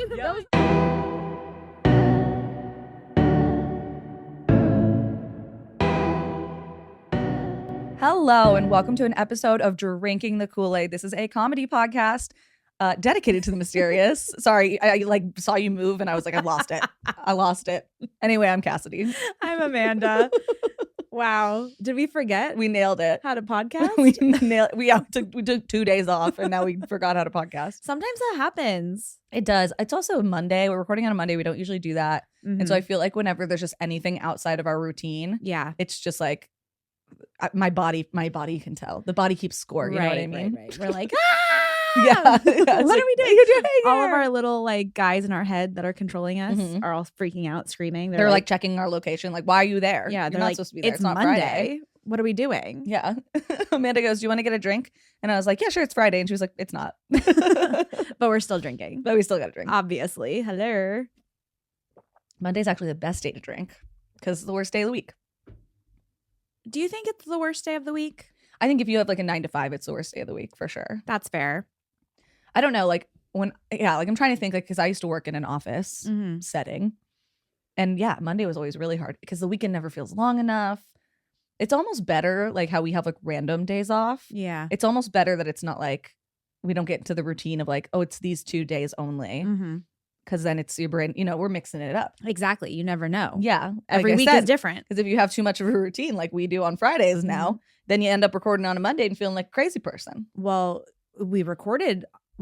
Hello, and welcome to an episode of Drinking the Kool-Aid. This is a comedy podcast dedicated to the mysterious. Sorry, I saw you move and I was like, I lost it. Anyway, I'm Cassidy. I'm Amanda. Wow. Did we forget? We nailed it. How to podcast? We took 2 days off and now we forgot how to podcast. Sometimes that happens. It does. It's also Monday. We're recording on a Monday. We don't usually do that. And so I feel like whenever there's just anything outside of our routine, it's just like my body can tell. The body keeps score. You know what I mean? Right. We're like, yeah. What are we doing? What are you doing here? All of our little like guys in our head that are controlling us are all freaking out, screaming. They're like checking our location. Like, why are you there? Yeah, You're they're not like, supposed to be there. It's not Monday. Friday. What are we doing? Yeah. Amanda goes, do you want to get a drink? And I was like, yeah, sure. It's Friday. And she was like, it's not. But we're still drinking. But we still got to drink. Obviously. Hello. Monday's actually the best day to drink because it's the worst day of the week. Do you think it's the worst day of the week? I think if you have like a 9 to 5, it's the worst day of the week for sure. That's fair. I don't know. Like I'm trying to think like, cause I used to work in an office setting and Monday was always really hard because the weekend never feels long enough. It's almost better like how we have like random days off. Yeah. It's almost better that it's not like we don't get into the routine of like, oh, it's these 2 days only. Because then it's your brain, we're mixing it up. Exactly. You never know. Yeah. Every week is different. Because if you have too much of a routine like we do on Fridays now, then you end up recording on a Monday and feeling like a crazy person. Well, we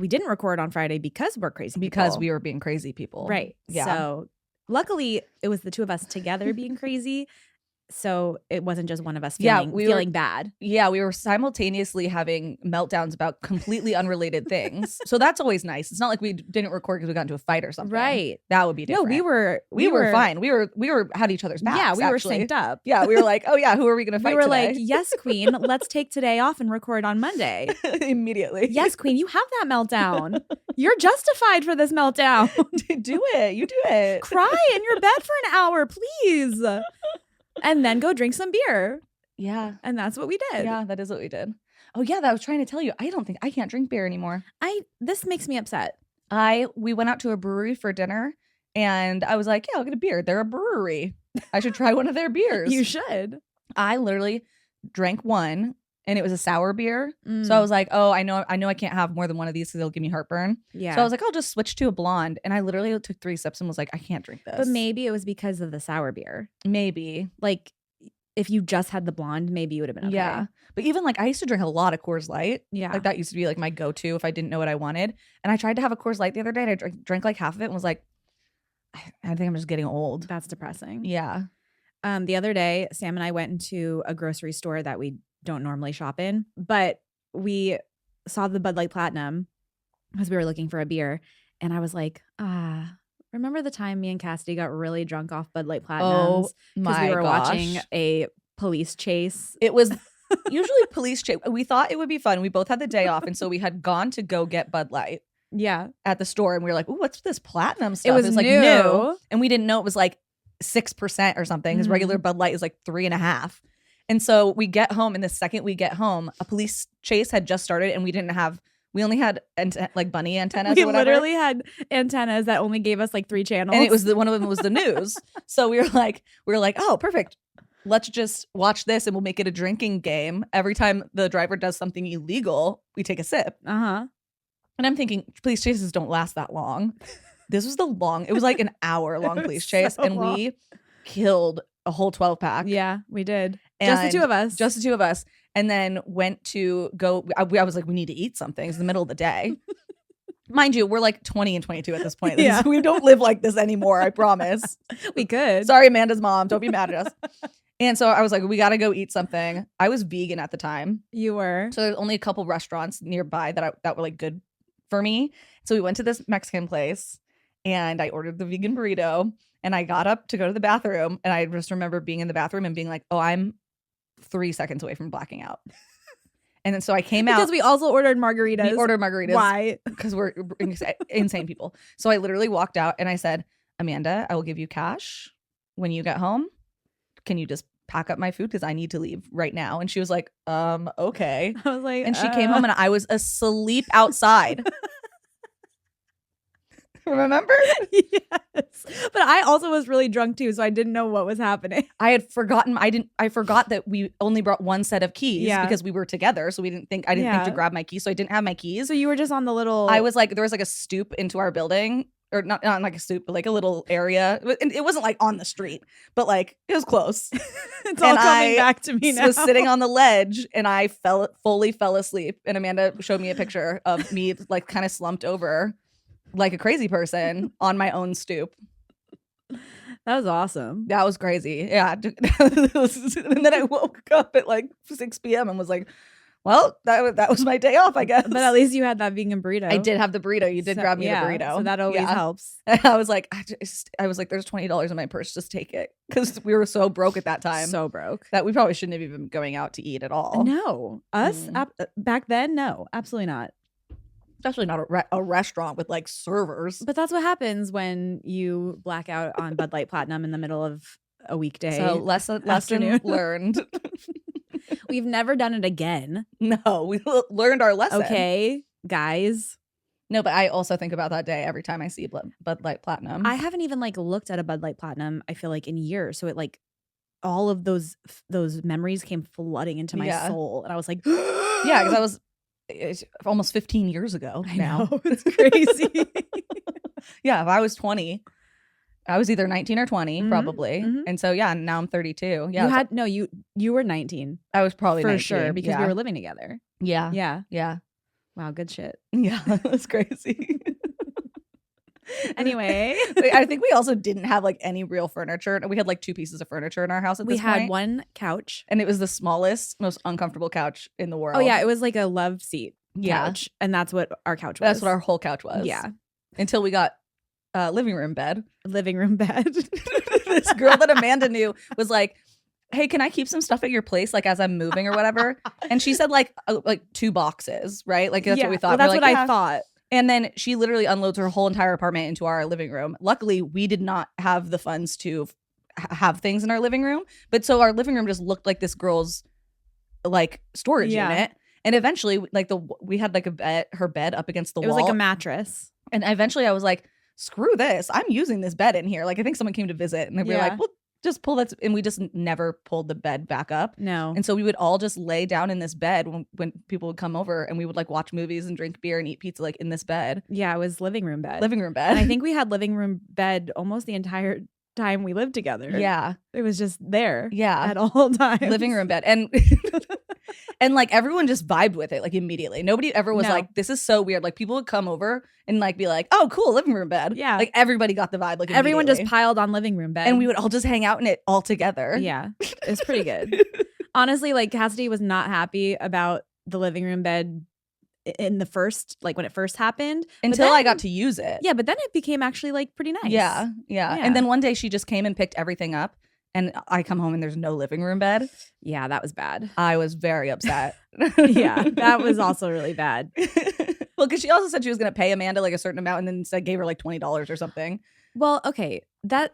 didn't record on Friday because we're crazy because people. we were being crazy people. Right. Yeah. So luckily it was the two of us together being crazy. So it wasn't just one of us feeling bad. Yeah, we were simultaneously having meltdowns about completely unrelated things. So that's always nice. It's not like we didn't record because we got into a fight or something. Right. That would be different. No, we were fine. We were had each other's backs. Yeah, we were synced up. Yeah, we were like, oh yeah, who are we going to fight today? We were today? like, yes, queen, let's take today off and record on Monday. Immediately. Yes, queen, you have that meltdown. You're justified for this meltdown. Do it. You do it. Cry in your bed for an hour, please. And then go drink some beer. Yeah. And that's what we did. Yeah, that is what we did. Oh yeah, I was trying to tell you. I can't drink beer anymore. This makes me upset. We went out to a brewery for dinner and I was like, yeah, I'll get a beer. They're a brewery. I should try one of their beers. You should. I literally drank one and it was a sour beer. So I was like, oh, I know I can't have more than one of these because it'll give me heartburn. Yeah. So I was like, I'll just switch to a blonde. And I literally took 3 sips and was like, I can't drink this. But maybe it was because of the sour beer. Maybe. Like if you just had the blonde, maybe you would have been okay. Yeah. But even like I used to drink a lot of Coors Light. Yeah. Like that used to be like my go-to if I didn't know what I wanted. And I tried to have a Coors Light the other day and I drank like half of it and was like, I think I'm just getting old. That's depressing. Yeah. The other day, Sam and I went into a grocery store that we don't normally shop in, but we saw the Bud Light Platinum because we were looking for a beer. And I was like, remember the time me and Cassidy got really drunk off Bud Light Platinums? Because we were watching a police chase. It was usually police chase. We thought it would be fun. We both had the day off. And so we had gone to go get Bud Light. Yeah. At the store. And we were like, ooh, what's this platinum stuff? It was like new. new. And we didn't know it was like 6% or something. Because regular Bud Light is like 3.5%. And so we get home, and the second we get home, a police chase had just started, and we only had like bunny antennas. We or whatever. literally had antennas that only gave us like 3 channels, and it was one of them was the news. So we were like, oh, perfect. Let's just watch this, and we'll make it a drinking game. Every time the driver does something illegal, we take a sip. And I'm thinking, police chases don't last that long. This was it was like an hour long police chase, and we killed a whole 12-pack. Yeah, we did. And just the two of us. And then went to go. I was like, we need to eat something. It's the middle of the day. Mind you, we're like 20 and 22 at this point. Yeah. We don't live like this anymore, I promise. We could. Sorry, Amanda's mom. Don't be mad at us. And so I was like, we got to go eat something. I was vegan at the time. You were. So there's only a couple restaurants nearby that were like good for me. So we went to this Mexican place and I ordered the vegan burrito. And I got up to go to the bathroom, and I just remember being in the bathroom and being like, oh, I'm 3 seconds away from blacking out. And then so I came out. Because we also ordered margaritas. We ordered margaritas. Why? Because we're insane people. So I literally walked out and I said, Amanda, I will give you cash when you get home. Can you just pack up my food? Because I need to leave right now. And she was like, okay. I was like, and she came home and I was asleep outside. Remember? Yes. But I also was really drunk too, so I didn't know what was happening. I had forgotten. I forgot that we only brought one set of keys Yeah. because we were together. So I didn't think to Yeah. grab my keys. So I didn't have my keys. So you were just on the little. I was like, there was like a stoop into our building, or not like a stoop, but like a little area. And it wasn't like on the street, but like it was close. It's all coming back to me now. Was sitting on the ledge, and I fully fell asleep. And Amanda showed me a picture of me like kind of slumped over like a crazy person on my own stoop. That was awesome. That was crazy. Yeah. And then I woke up at like 6 p.m. and was like, well, that was my day off, I guess. But at least you had that vegan burrito. I did have the burrito. You did grab me the burrito. So that always helps. I was like, there's $20 in my purse. Just take it. Because we were so broke at that time. So broke. That we probably shouldn't have even been going out to eat at all. No. Us? Back then? No. Absolutely not. Especially not a restaurant with like servers. But that's what happens when you black out on Bud Light Platinum in the middle of a weekday. So lesson learned. We've never done it again. No, we learned our lesson. Okay, guys. No, but I also think about that day every time I see Bud Light Platinum. I haven't even like looked at a Bud Light Platinum, I feel like, in years. So it like all of those memories came flooding into my soul. And I was like, yeah, because it's almost 15 years ago now. I know, it's crazy. Yeah, if I was 20, I was either 19 or 20, probably. Mm-hmm. And so, yeah, now I'm 32. Yeah. You were 19. I was probably for 19, sure because we were living together. Yeah. Yeah. Yeah. Wow, good shit. Yeah, that's crazy. Anyway, I think we also didn't have like any real furniture. We had like 2 pieces of furniture in our house at this point. We had one couch. And it was the smallest, most uncomfortable couch in the world. Oh, yeah. It was like a love seat couch. And that's what our couch was. That's what our whole couch was. Yeah. Until we got living room bed. Living room bed. This girl that Amanda knew was like, hey, can I keep some stuff at your place, like as I'm moving or whatever? And she said like 2 boxes, right? Like that's what we thought. Well, that's like, what I thought. And then she literally unloads her whole entire apartment into our living room. Luckily, we did not have the funds to have things in our living room. But so our living room just looked like this girl's like storage unit. And eventually, like we had like her bed up against the wall. It was like a mattress. And eventually I was like, screw this. I'm using this bed in here. Like I think someone came to visit and they were like, well, just pull that. And we just never pulled the bed back up. No. And so we would all just lay down in this bed when people would come over, and we would like watch movies and drink beer and eat pizza like in this bed. Yeah, it was living room bed. Living room bed. And I think we had living room bed almost the entire time we lived together. Yeah. It was just there. Yeah. At all times. Living room bed. And and like everyone just vibed with it like immediately. Nobody ever was like, this is so weird. Like people would come over and like be like, oh, cool, living room bed. Yeah. Like everybody got the vibe. Like everyone just piled on living room bed. And we would all just hang out in it all together. Yeah. It was pretty good. Honestly, like Cassidy was not happy about the living room bed in the first, like when it first happened. Until I got to use it. Yeah, but then it became actually like pretty nice. Yeah. And then one day she just came and picked everything up. And I come home and there's no living room bed. Yeah, that was bad. I was very upset. Yeah, that was also really bad. Well, because she also said she was going to pay Amanda like a certain amount and then said gave her like $20 or something. Well, okay. This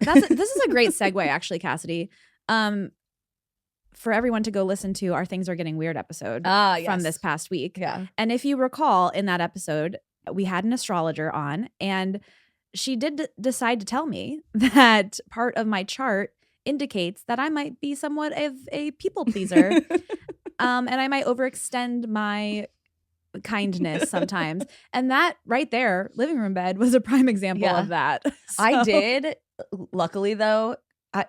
is a great segue actually, Cassidy. For everyone to go listen to our Things Are Getting Weird episode from this past week. Yeah. And if you recall in that episode, we had an astrologer on and she did decide to tell me that part of my chart indicates that I might be somewhat of a people pleaser. And I might overextend my kindness sometimes. And that right there, living room bed, was a prime example of that. So. I did. Luckily, though,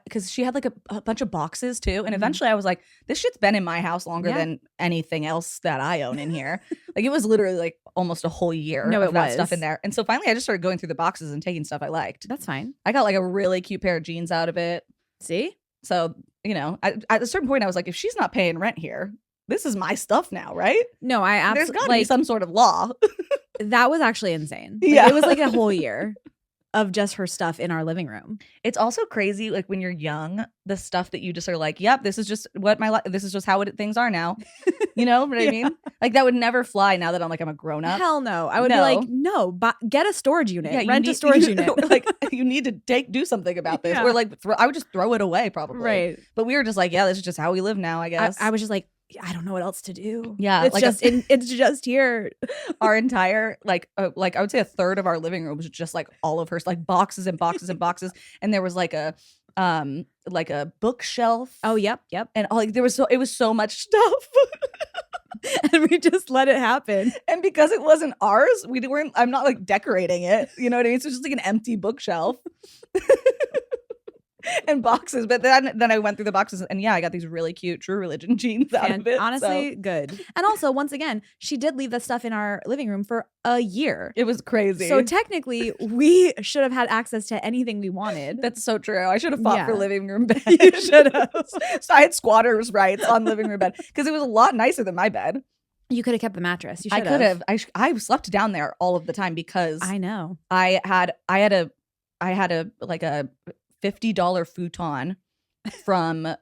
because she had like a bunch of boxes too. And eventually I was like, this shit's been in my house longer than anything else that I own in here. Like it was literally like almost a whole year of that stuff in there. And so finally I just started going through the boxes and taking stuff I liked. That's fine. I got like a really cute pair of jeans out of it. See? So, you know, at a certain point I was like, if she's not paying rent here, this is my stuff now, right? No, I absolutely. There's got to be some sort of law. That was actually insane. Like, it was like a whole year of just her stuff in our living room. It's also crazy, like when you're young, the stuff that you just are like, yep, this is just what this is just how things are now. You know what I mean? Like that would never fly now that I'm a grown up. Hell no. I would be like, no, but get a storage unit. Yeah, rent a storage unit. Like you need to do something about this. Or like I would just throw it away probably. Right. But we were just like, yeah, this is just how we live now, I guess. I was just like, I don't know what else to do. Yeah, it's like it's just here. Our entire like I would say a third of our living room was just like all of her like boxes and boxes and boxes, and there was like a bookshelf. Oh, yep. And like it was so much stuff. And we just let it happen. And because it wasn't ours, I'm not like decorating it. You know what I mean? So it's just like an empty bookshelf. And boxes, but then I went through the boxes, and yeah, I got these really cute True Religion jeans out of it. Honestly, good. And also, once again, she did leave the stuff in our living room for a year. It was crazy. So technically, we should have had access to anything we wanted. That's so true. I should have fought for living room bed. You should have. So I had squatters' rights on living room bed because it was a lot nicer than my bed. You could have kept the mattress. You I should could have. I slept down there all of the time because I know I had a like a $50 futon from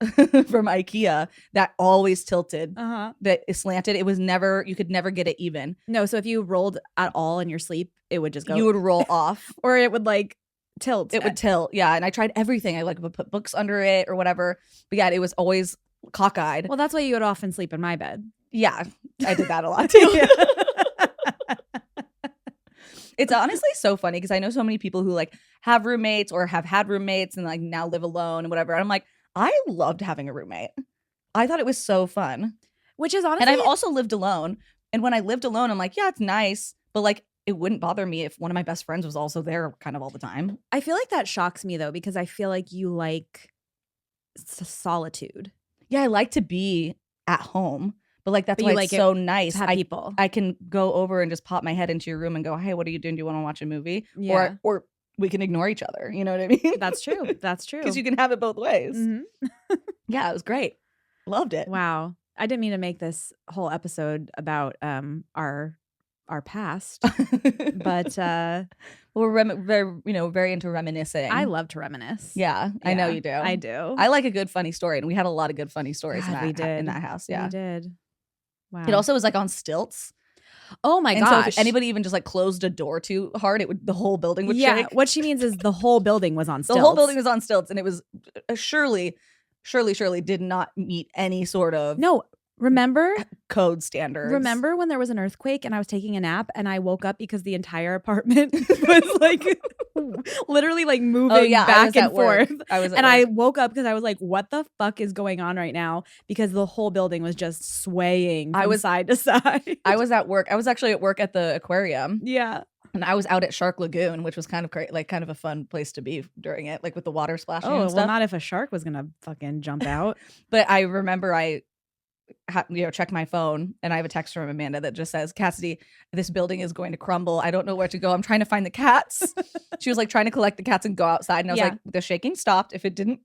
IKEA that always tilted, that is slanted. It was never, you could never get it even. No, so if you rolled at all in your sleep, it would just go. You would roll off, or it would like tilt. It would tilt, yeah. And I tried everything. I like would put books under it or whatever, but yeah, it was always cockeyed. Well, that's why you would often sleep in my bed. Yeah, I did that a lot too. It's honestly so funny because I know so many people who like have roommates or have had roommates and like now live alone and whatever. And I'm like, I loved having a roommate. I thought it was so fun. Which is honestly, and I've also lived alone. And when I lived alone, I'm like, yeah, it's nice, but like it wouldn't bother me if one of my best friends was also there kind of all the time. I feel like that shocks me though, because I feel like you like solitude. Yeah, I like to be at home. But like that's why like it's so nice. People. I can go over and just pop my head into your room and go, hey, what are you doing? Do you want to watch a movie? Yeah. Or we can ignore each other. You know what I mean? That's true. That's true. Because you can have it both ways. Mm-hmm. Yeah, it was great. Loved it. Wow. I didn't mean to make this whole episode about our past, but we're very into reminiscing. I love to reminisce. Yeah, I know you do. I do. I like a good funny story, and we had a lot of good funny stories God, in that house. Yeah, we did. Wow. It also was like on stilts. Oh my gosh. So if anybody even just like closed a door too hard, the whole building would shake. What she means is the whole building was on stilts. The whole building was on stilts, and it was surely did not meet any sort of remember code standards. Remember when there was an earthquake and I was taking a nap and I woke up because the entire apartment was like literally like moving back and forth. I woke up because I was like, what the fuck is going on right now? Because the whole building was just swaying from side to side. I was at work. I was actually at work at the aquarium. Yeah. And I was out at Shark Lagoon, which was kind of like kind of a fun place to be during it, like with the water splashing and stuff. Well, not if a shark was gonna fucking jump out. But I remember I check my phone and I have a text from Amanda that just says, Cassidy, this building is going to crumble. I don't know where to go. I'm trying to find the cats. She was like trying to collect the cats and go outside. And I was like, the shaking stopped. If it didn't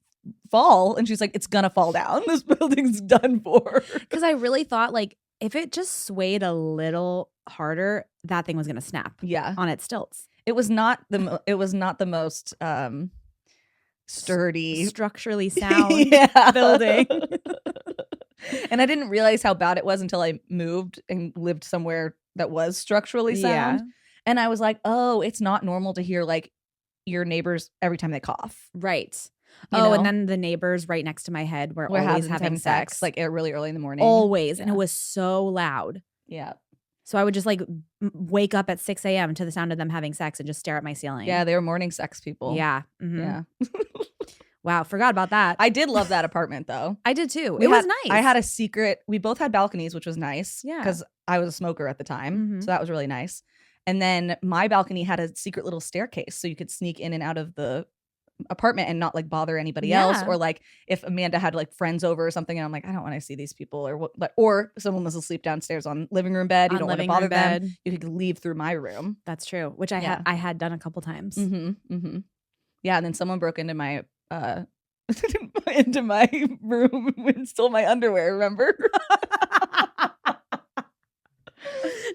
fall, and she's like, it's gonna fall down. This building's done for. Because I really thought like if it just swayed a little harder, that thing was gonna snap. Yeah, on its stilts. It was not the most sturdy, structurally sound building. And I didn't realize how bad it was until I moved and lived somewhere that was structurally sound. Yeah. And I was like, oh, it's not normal to hear like your neighbors every time they cough. Right. And then the neighbors right next to my head were always having sex. Like really early in the morning. Always. Yeah. And it was so loud. Yeah. So I would just like wake up at 6 a.m. to the sound of them having sex and just stare at my ceiling. Yeah, they were morning sex people. Yeah. Mm-hmm. Yeah. Wow, forgot about that. I did love that apartment though. I did too. It was nice. I had a secret. We both had balconies, which was nice. Yeah. Because I was a smoker at the time. So that was really nice. And then my balcony had a secret little staircase so you could sneak in and out of the apartment and not like bother anybody else. Or like if Amanda had like friends over or something and I'm like, I don't want to see these people, or someone was asleep downstairs on living room bed. You don't want to bother them. You could leave through my room. That's true. Which I had done a couple times. Yeah. And then someone broke into my into my room and stole my underwear, remember?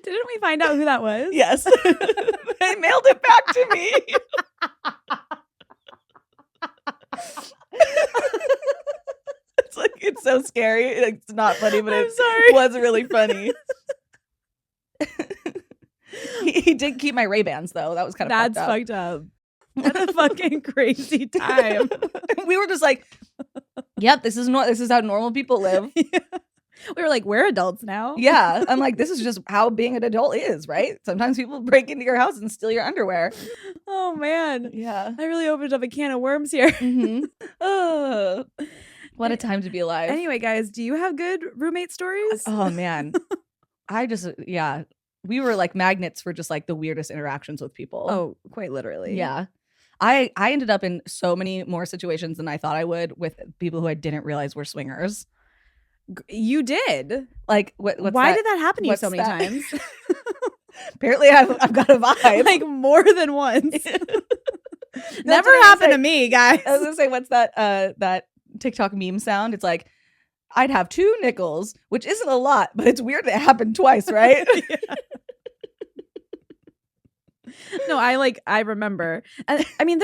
Didn't we find out who that was? Yes. They mailed it back to me. It's so scary. It's not funny, but it was really funny. He did keep my Ray-Bans though. That was kind of fucked up. What a fucking crazy time. We were just like, yep, this is how normal people live. We were like, we're adults now. Yeah. I'm like, this is just how being an adult is, right? Sometimes people break into your house and steal your underwear. Oh man. Yeah. I really opened up a can of worms here. Mm-hmm. Oh, what a time to be alive. Anyway, guys, do you have good roommate stories? Oh man. We were like magnets for just like the weirdest interactions with people. Oh, quite literally. Yeah. I ended up in so many more situations than I thought I would with people who I didn't realize were swingers. You did. Like, why did that happen to you so many times? Apparently, I've got a vibe. Like more than once. Never happened to me, guys. I was gonna say, what's that TikTok meme sound? It's like, I'd have 2 nickels, which isn't a lot, but it's weird that it happened twice, right? No, I remember. I mean,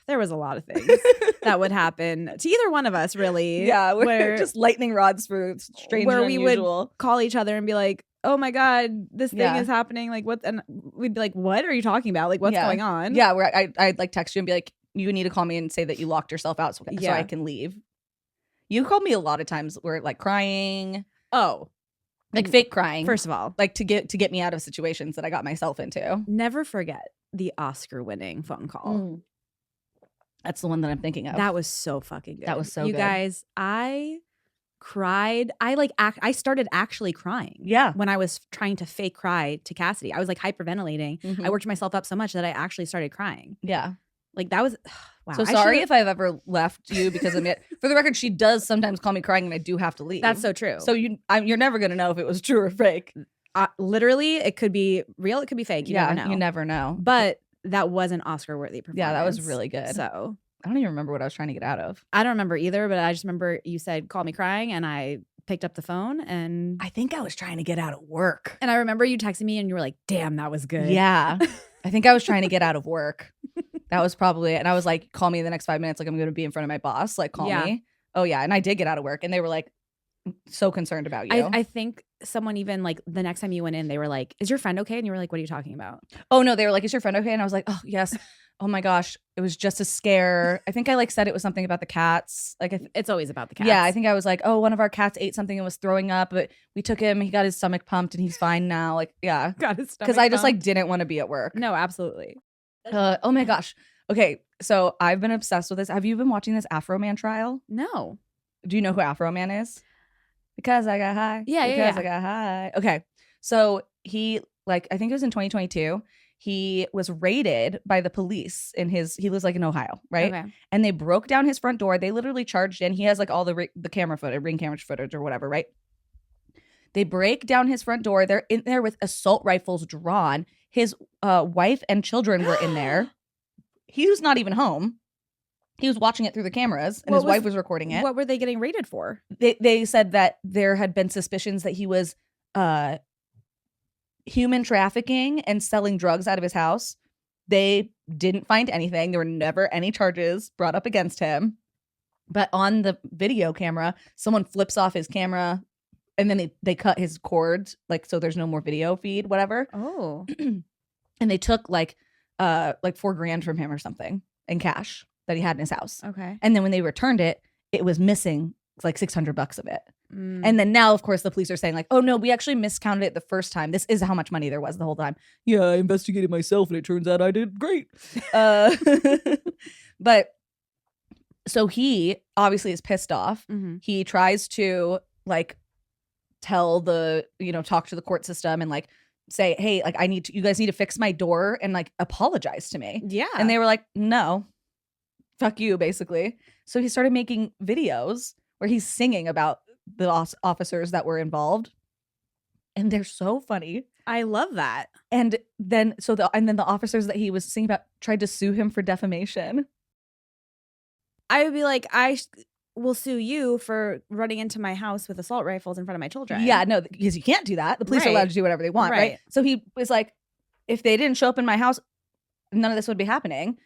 there was a lot of things that would happen to either one of us, really. Yeah, we're just lightning rods for strange where and we unusual. would call each other and be like, "Oh my god, this thing is happening!" Like, what? And we'd be like, "What are you talking about? Like, what's going on?" Yeah, where I'd like text you and be like, "You need to call me and say that you locked yourself out so I can leave." You called me a lot of times where like crying. Oh. Like fake crying. First of all, like to get me out of situations that I got myself into. Never forget the Oscar-winning phone call. That's the one that I'm thinking of. That was so fucking good. That was so good. You guys, I cried. I started actually crying. Yeah. When I was trying to fake cry to Cassidy. I was like hyperventilating. Mm-hmm. I worked myself up so much that I actually started crying. Yeah. Like that was wow. So sorry if I've ever left you because of it. For the record, she does sometimes call me crying and I do have to leave. That's so true. So you're never going to know if it was true or fake. Literally, it could be real, it could be fake. You never know. You never know. But that was an Oscar-worthy performance. Yeah, that was really good. So I don't even remember what I was trying to get out of. I don't remember either, but I just remember you said, "Call me crying," and I picked up the phone and I think I was trying to get out of work. And I remember you texting me and you were like, "Damn, that was good." Yeah. I think I was trying to get out of work. That was probably it. And I was like, "Call me in the next 5 minutes. Like I'm going to be in front of my boss. Like call me." Oh yeah. And I did get out of work and they were like so concerned about you. I think someone even like the next time you went in, they were like, "Is your friend okay?" And you were like, "What are you talking about?" Oh no, they were like, "Is your friend okay?" And I was like, "Oh yes." Oh my gosh, it was just a scare. I think I like said it was something about the cats. Like it's always about the cats. Yeah, I think I was like, "Oh, one of our cats ate something and was throwing up, but we took him. He got his stomach pumped and he's fine now." Like, yeah, got his stomach because I just like didn't want to be at work. No, absolutely. Oh my gosh. Okay, so I've been obsessed with this. Have you been watching this Afro Man trial? No. Do you know who Afro Man is? Because I got high. Yeah, because I got high. Okay, so he like I think it was in 2022. He was raided by the police he lives like in Ohio, right? Okay. And they broke down his front door. They literally charged in. He has like all the camera footage, ring camera footage or whatever, right? They break down his front door. They're in there with assault rifles drawn. His wife and children were in there. He was not even home. He was watching it through the cameras and his wife was recording it. What were they getting raided for? They said that there had been suspicions that he was human trafficking and selling drugs out of his house. They didn't find anything. There were never any charges brought up against him. But on the video camera, someone flips off his camera and then they cut his cords, like so there's no more video feed, whatever. Oh. And they took like $4,000 from him or something in cash that he had in his house. Okay. And then when they returned it, it was missing like $600 of it. And then now, of course, the police are saying like, "Oh no, we actually miscounted it the first time. This is how much money there was the whole time." Yeah, I investigated myself and it turns out I did great. But so he obviously is pissed off. Mm-hmm. He tries to like tell talk to the court system and like say, "Hey, like you guys need to fix my door and like apologize to me." Yeah. And they were like, "No, fuck you," basically. So he started making videos where he's singing about the officers that were involved. And they're so funny. I love that. And then the officers that he was singing about tried to sue him for defamation. I would be like, I will sue you for running into my house with assault rifles in front of my children. Yeah, no, because you can't do that. The police are allowed to do whatever they want, right? So he was like, if they didn't show up in my house, none of this would be happening.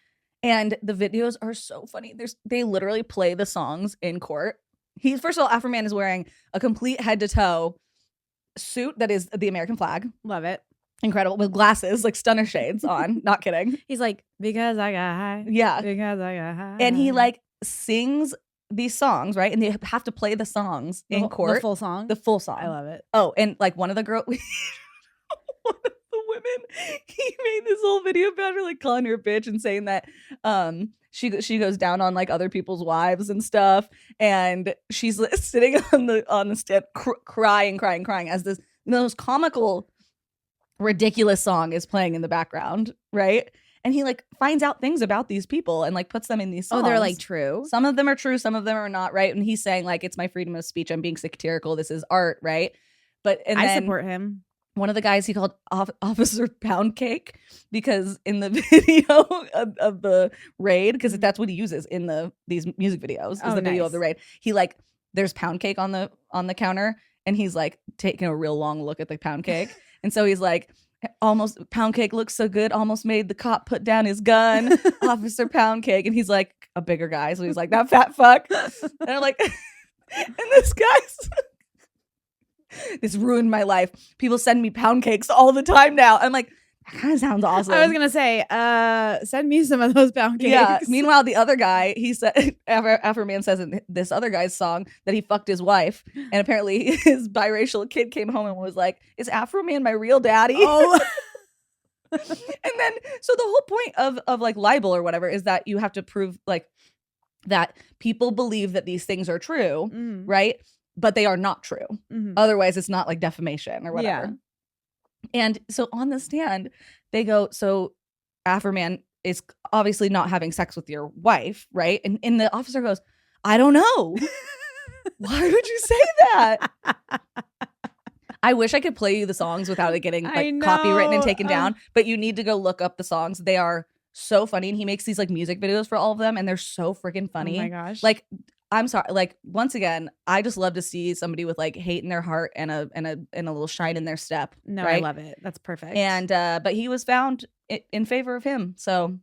And the videos are so funny. They literally play the songs in court. First of all, Afro Man is wearing a complete head to toe suit that is the American flag. Love it. Incredible. With glasses, like stunner shades on. Not kidding. He's like, "Because I got high." Yeah. Because I got high. And he like sings these songs, right? And they have to play the songs in court. The full song? The full song. I love it. Oh, and like one of the girls, one of the women, he made this whole video about her like calling her a bitch and saying that she goes down on like other people's wives and stuff, and she's sitting on the step crying as this most comical, ridiculous song is playing in the background, right? And he like finds out things about these people and like puts them in these songs. Oh, they're like true. Some of them are true, some of them are not, right? And he's saying like, it's my freedom of speech. I'm being satirical. This is art, right? But and I then support him. one of the guys he called Officer Pound Cake because in the video of the raid, because that's what he uses in these music videos is the video of the raid. He like there's pound cake on the counter and he's like taking a real long look at the pound cake, and so he's like, almost pound cake looks so good, almost made the cop put down his gun. Officer Pound Cake. And he's like a bigger guy, so he's like, that fat fuck. And I'm like, and this guy's this ruined my life. People send me pound cakes all the time now. I'm like, that kind of sounds awesome. I was gonna say, send me some of those pound cakes. Yeah. Meanwhile, the other guy, he said, after man says in this other guy's song that he fucked his wife, and apparently his biracial kid came home and was like, "Is Afro Man my real daddy?" Oh. And then, so the whole point of like libel or whatever is that you have to prove like that people believe that these things are true, right? But they are not true. Otherwise, it's not like defamation or whatever. Yeah. And so on the stand, they go, so Afro Man is obviously not having sex with your wife, right? And the officer goes, I don't know. Why would you say that? I wish I could play you the songs without it getting like copywritten and taken down, but you need to go look up the songs. They are so funny. And he makes these like music videos for all of them, and they're so freaking funny. Oh my gosh. Like, I'm sorry. Like, once again, I just love to see somebody with like hate in their heart and a little shine in their step. No, right? I love it. That's perfect. And but he was found in favor of him. So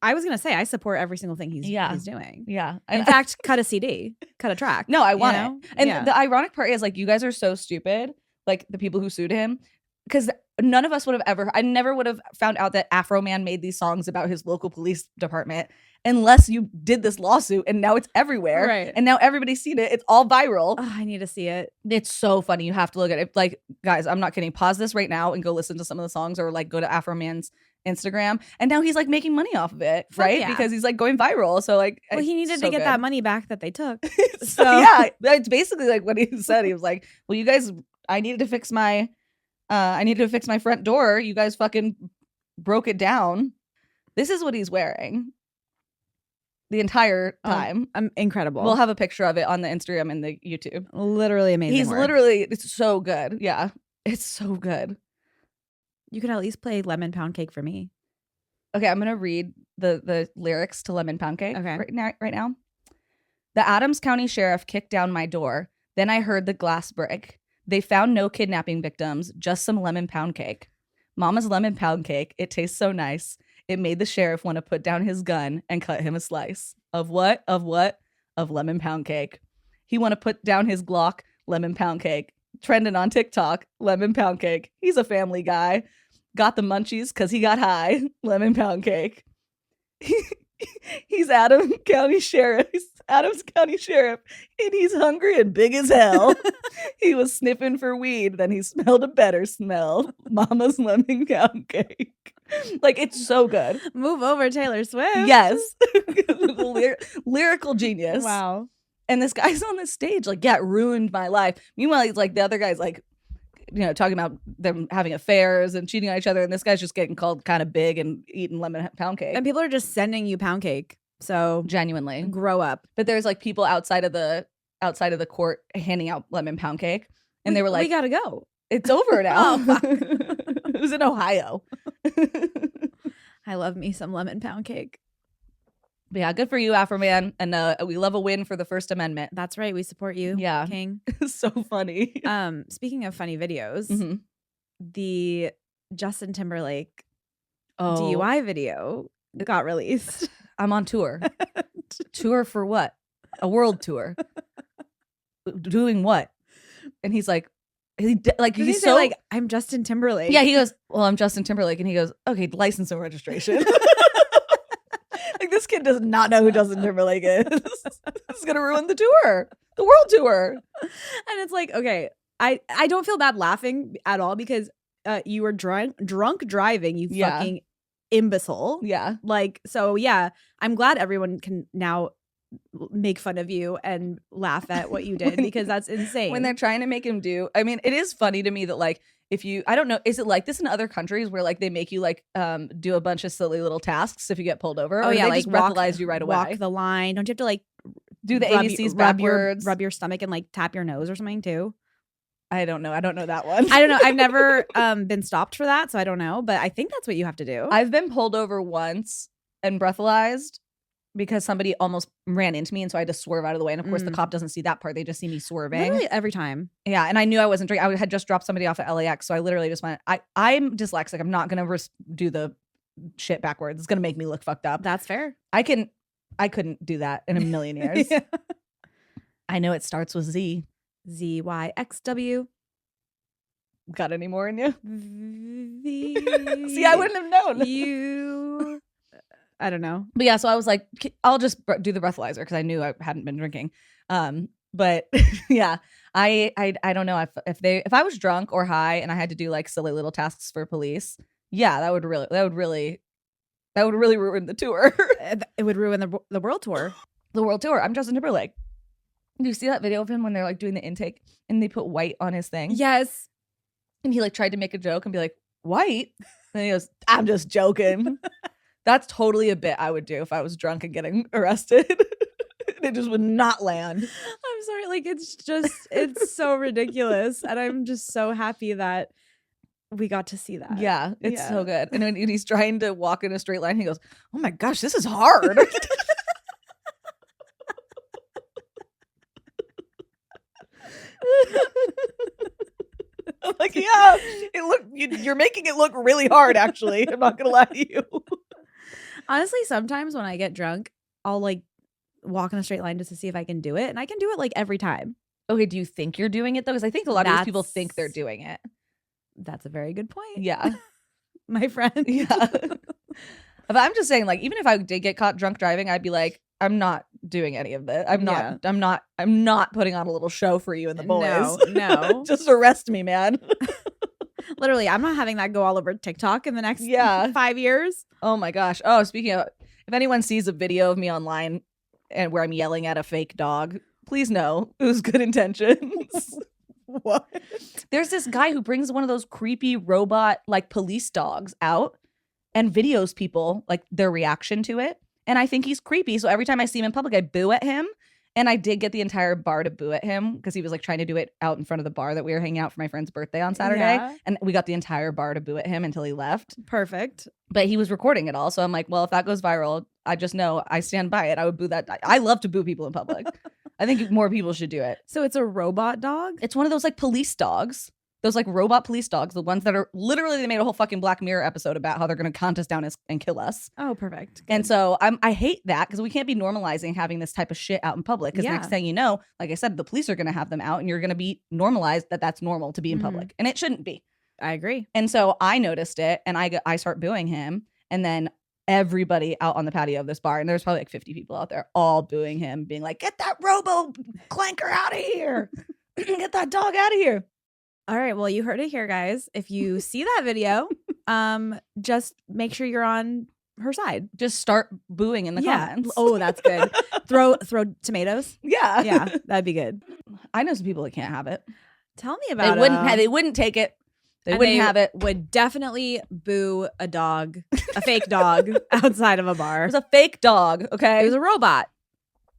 I was gonna say I support every single thing he's doing. Yeah. In fact, cut a CD, cut a track. No, I want it. And the ironic part is like, you guys are so stupid. Like the people who sued him, because none of us would have I never would have found out that Afro Man made these songs about his local police department unless you did this lawsuit, and now it's everywhere. Right. And now everybody's seen it. It's all viral. Oh, I need to see it. It's so funny. You have to look at it. Like, guys, I'm not kidding. Pause this right now and go listen to some of the songs, or like go to Afro Man's Instagram. And now he's like making money off of it, right? Yeah. Because he's like going viral. So like, well, he needed to get that money back that they took. So yeah, it's basically like what he said. He was like, well, you guys, I needed to fix my front door. You guys fucking broke it down. This is what he's wearing the entire time. Incredible. We'll have a picture of it on the Instagram and the YouTube. Literally amazing. He's literally, it's so good. Yeah, it's so good. You could at least play Lemon Pound Cake for me. Okay, I'm gonna read the lyrics to Lemon Pound Cake right now. The Adams County Sheriff kicked down my door. Then I heard the glass break. They found no kidnapping victims, just some lemon pound cake. Mama's lemon pound cake. It tastes so nice. It made the sheriff want to put down his gun and cut him a slice. Of what? Of what? Of lemon pound cake. He want to put down his Glock, lemon pound cake. Trending on TikTok, lemon pound cake. He's a family guy. Got the munchies because he got high. Lemon pound cake. He's Adams County Sheriff, and he's hungry and big as hell. He was sniffing for weed, then he smelled a better smell. Mama's lemon pound cake. Like, it's so good. Move over, Taylor Swift. Yes. Lyrical genius. Wow. And this guy's on the stage, like, yeah, it ruined my life. Meanwhile, he's like, the other guy's like, you know, talking about them having affairs and cheating on each other, and this guy's just getting called kind of big and eating lemon pound cake. And people are just sending you pound cake. So genuinely grow up. But there's like people outside of the court handing out lemon pound cake, and they were like, we gotta go. It's over now. Oh, it was in Ohio. I love me some lemon pound cake. But yeah, good for you, Afro Man. And we love a win for the First Amendment. That's right. We support you, yeah, King. So funny. Speaking of funny videos, the Justin Timberlake DUI video got released. I'm on tour. Tour for what? A world tour. Doing what? And he's like, he's so like, I'm Justin Timberlake. Yeah, he goes, well, I'm Justin Timberlake. And he goes, okay, license and registration. Like, this kid does not know who Justin Timberlake is. This is gonna ruin the tour, the world tour. And it's like, okay, I don't feel bad laughing at all because you were drunk driving, you fucking imbecile. Yeah. Like, so yeah, I'm glad everyone can now make fun of you and laugh at what you did because that's insane. When they're trying to make him do, I mean, it is funny to me that like if you, I don't know, is it like this in other countries where like they make you like do a bunch of silly little tasks if you get pulled over? Oh or yeah, they like just breathalyze you right away. Walk the line. Don't you have to like do the ABCs backwards? Rub your stomach and like tap your nose or something too? I don't know. I don't know that one. I don't know. I've never been stopped for that, so I don't know. But I think that's what you have to do. I've been pulled over once and breathalyzed because somebody almost ran into me, and so I had to swerve out of the way. And of course, the cop doesn't see that part; they just see me swerving. Literally every time. Yeah, and I knew I wasn't drinking. I had just dropped somebody off at LAX, so I literally just went. I'm dyslexic. I'm not gonna do the shit backwards. It's gonna make me look fucked up. That's fair. I couldn't do that in a million years. Yeah. I know it starts with Z. ZYXW. Got any more in you? V. See, I wouldn't have known. You. I don't know. But yeah, so I was like, I'll just do the breathalyzer because I knew I hadn't been drinking. But yeah, I don't know if I was drunk or high and I had to do like silly little tasks for police. Yeah, that would really ruin the tour. It would ruin the world tour. The world tour. I'm Justin Timberlake. Do you see that video of him when they're like doing the intake and they put white on his thing? Yes. And he like tried to make a joke and be like, white? And he goes, I'm just joking. That's totally a bit I would do if I was drunk and getting arrested. It just would not land. I'm sorry. Like, it's so ridiculous. And I'm just so happy that we got to see that. Yeah, it's so good. And when he's trying to walk in a straight line, he goes, oh my gosh, this is hard. I'm like, yeah, you're making it look really hard, actually. I'm not gonna lie to you. Honestly, sometimes when I get drunk, I'll like walk in a straight line just to see if I can do it. And I can do it like every time. Okay, do you think you're doing it though? Because I think a lot of these people think they're doing it. That's a very good point. Yeah. My friend. Yeah. But I'm just saying, like, even if I did get caught drunk driving, I'd be like, I'm not doing any of this. I'm not putting on a little show for you and the boys. No. Just arrest me, man. Literally, I'm not having that go all over TikTok in the next 5 years. Oh my gosh. Oh, speaking of, if anyone sees a video of me online and where I'm yelling at a fake dog, please know it was good intentions. What? There's this guy who brings one of those creepy robot like police dogs out and videos people like their reaction to it. And I think he's creepy. So every time I see him in public, I boo at him. And I did get the entire bar to boo at him because he was like trying to do it out in front of the bar that we were hanging out for my friend's birthday on Saturday. Yeah. And we got the entire bar to boo at him until he left. Perfect. But he was recording it all. So I'm like, well, if that goes viral, I just know I stand by it. I would boo that. I love to boo people in public. I think more people should do it. So it's a robot dog? It's one of those like police dogs. Those like robot police dogs, the ones that are literally, they made a whole fucking Black Mirror episode about how they're going to hunt us down and kill us. Oh, perfect. Good. And so I hate that because we can't be normalizing having this type of shit out in public. Because next thing you know, like I said, the police are going to have them out and you're going to be normalized that that's normal to be in public. And it shouldn't be. I agree. And so I noticed it and I start booing him. And then everybody out on the patio of this bar, and there's probably like 50 people out there all booing him, being like, get that robo clanker out of here. Get that dog out of here. All right. Well, you heard it here, guys. If you see that video, just make sure you're on her side. Just start booing in the comments. Oh, that's good. throw tomatoes. Yeah. Yeah, that'd be good. I know some people that can't have it. Tell me about it. They wouldn't take it. They wouldn't have it. Would definitely boo a dog, a fake dog outside of a bar. It was a fake dog, okay? It was a robot.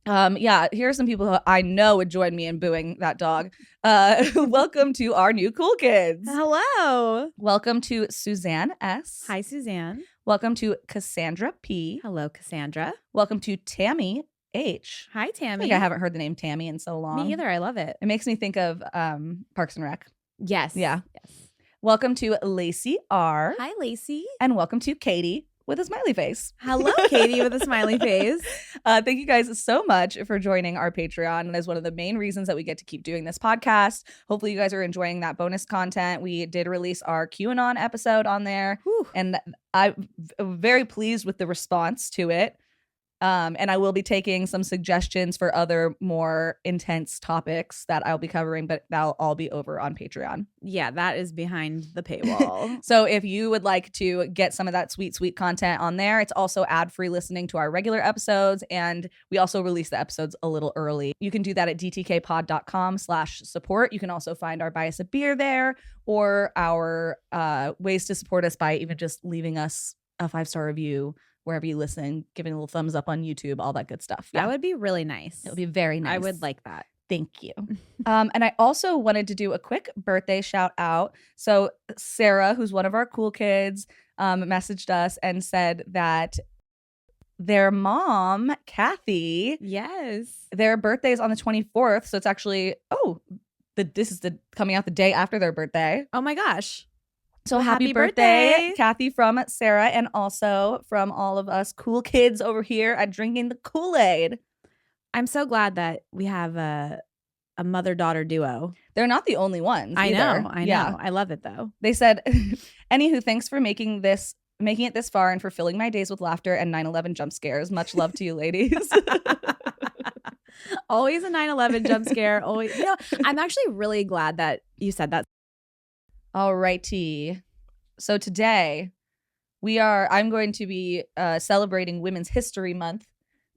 Yeah, here are some people who I know would join me in booing that dog. Welcome to our new cool kids. Hello. Welcome to Suzanne S. Hi, Suzanne. Welcome to Cassandra P. Hello, Cassandra. Welcome to Tammy H. Hi, Tammy. I think I haven't heard the name Tammy in so long. Me either. I love it. It makes me think of Parks and Rec. Yes. Yeah. Yes. Welcome to Lacey R. Hi, Lacey. And welcome to Katie with a smiley face. Hello, Katie with a smiley face. Thank you guys so much for joining our Patreon. And that's one of the main reasons that we get to keep doing this podcast. Hopefully you guys are enjoying that bonus content. We did release our QAnon episode on there. Whew. And I'm very pleased with the response to it. And I will be taking some suggestions for other more intense topics that I'll be covering, but that'll all be over on Patreon. Yeah, that is behind the paywall. So if you would like to get some of that sweet, sweet content on there, it's also ad-free listening to our regular episodes. And we also release the episodes a little early. You can do that at dtkpod.com/support. You can also find our Buy Us a Beer there, or our ways to support us by even just leaving us a 5-star review wherever you listen, giving a little thumbs up on YouTube, all that good stuff. That would be really nice. It would be very nice. I would like that. Thank you. And I also wanted to do a quick birthday shout out. So Sarah, who's one of our cool kids, messaged us and said that their mom, Kathy, Yes, their birthday is on the 24th. So it's actually, this is coming out the day after their birthday. oh my gosh. So Well, happy happy birthday, birthday. Kathy, from Sarah, and also from all of us cool kids over here at Drinking the Kool-Aid. I'm so glad that we have a mother-daughter duo. They're not the only ones. I either. know. I know. Yeah. I love it though. They said, anywho, thanks for making it this far and for filling my days with laughter and 9/11 jump scares. Much love to you, ladies. Always a 9/11 jump scare. Always. I'm actually really glad that you said that. All righty. So today I'm going to be celebrating Women's History Month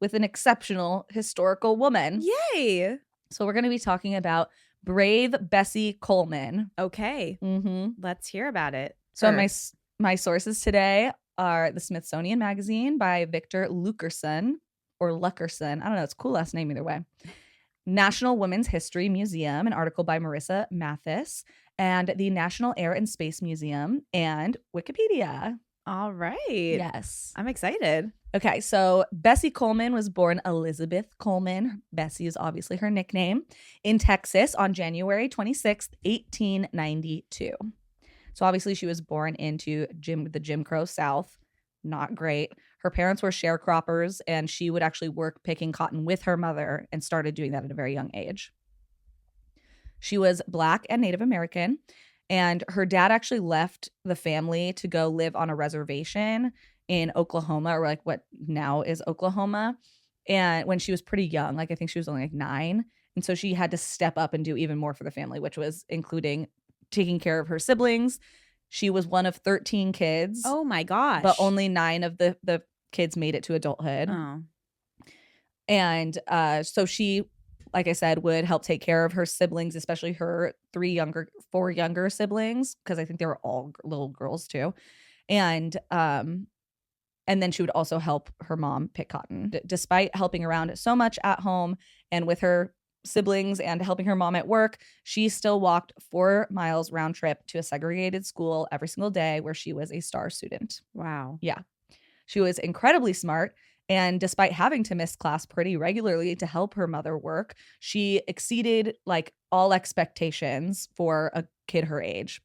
with an exceptional historical woman. Yay. So we're going to be talking about brave Bessie Coleman. Okay. Mm-hmm. Let's hear about it. So my sources today are the Smithsonian Magazine by Victor Luckerson or Luckerson. I don't know. It's a cool last name either way. National Women's History Museum, an article by Marissa Mathis, and the National Air and Space Museum, and Wikipedia. All right. Yes. I'm excited. Okay, so Bessie Coleman was born Elizabeth Coleman. Bessie is obviously her nickname, in Texas on January 26th, 1892. So obviously she was born into the Jim Crow South. Not great. Her parents were sharecroppers, and she would actually work picking cotton with her mother and started doing that at a very young age. She was Black and Native American, and her dad actually left the family to go live on a reservation in Oklahoma, or like what now is Oklahoma. And when she was pretty young, like I think she was only like 9. And so she had to step up and do even more for the family, which was including taking care of her siblings. She was one of 13 kids. Oh my gosh. But only 9 of the kids made it to adulthood. Oh. And so she, like I said, would help take care of her siblings, especially her 4 younger siblings, because I think they were all little girls too. And then she would also help her mom pick cotton. Despite helping around so much at home and with her siblings and helping her mom at work, she still walked 4 miles round trip to a segregated school every single day where she was a star student. Wow. Yeah. She was incredibly smart. And despite having to miss class pretty regularly to help her mother work, she exceeded like all expectations for a kid her age.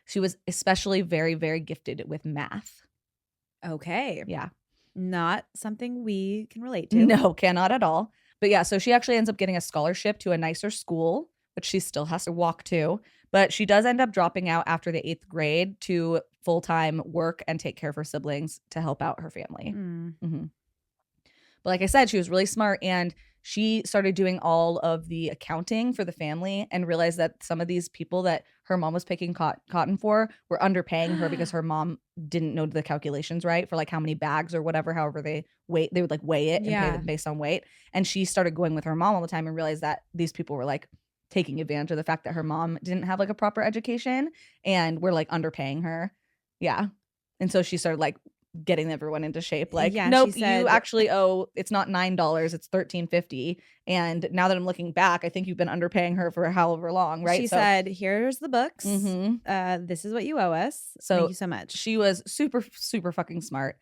She was especially very, very gifted with math. Okay. Yeah. Not something we can relate to. No, cannot at all. But yeah, so she actually ends up getting a scholarship to a nicer school, which she still has to walk to. But she does end up dropping out after the 8th grade to full-time work and take care of her siblings to help out her family. Mm-hmm. But like I said, she was really smart, and she started doing all of the accounting for the family and realized that some of these people that her mom was picking cotton for were underpaying her because her mom didn't know the calculations right for like how many bags or whatever, however they would like weigh it and pay them based on weight. And she started going with her mom all the time and realized that these people were like taking advantage of the fact that her mom didn't have like a proper education and were like underpaying her. Yeah. And so she started like getting everyone into shape. Like, nope, you actually owe, it's not $9, it's $13.50. And now that I'm looking back, I think you've been underpaying her for however long, right? She said, here's the books. This is what you owe us. So thank you so much. She was super, super fucking smart.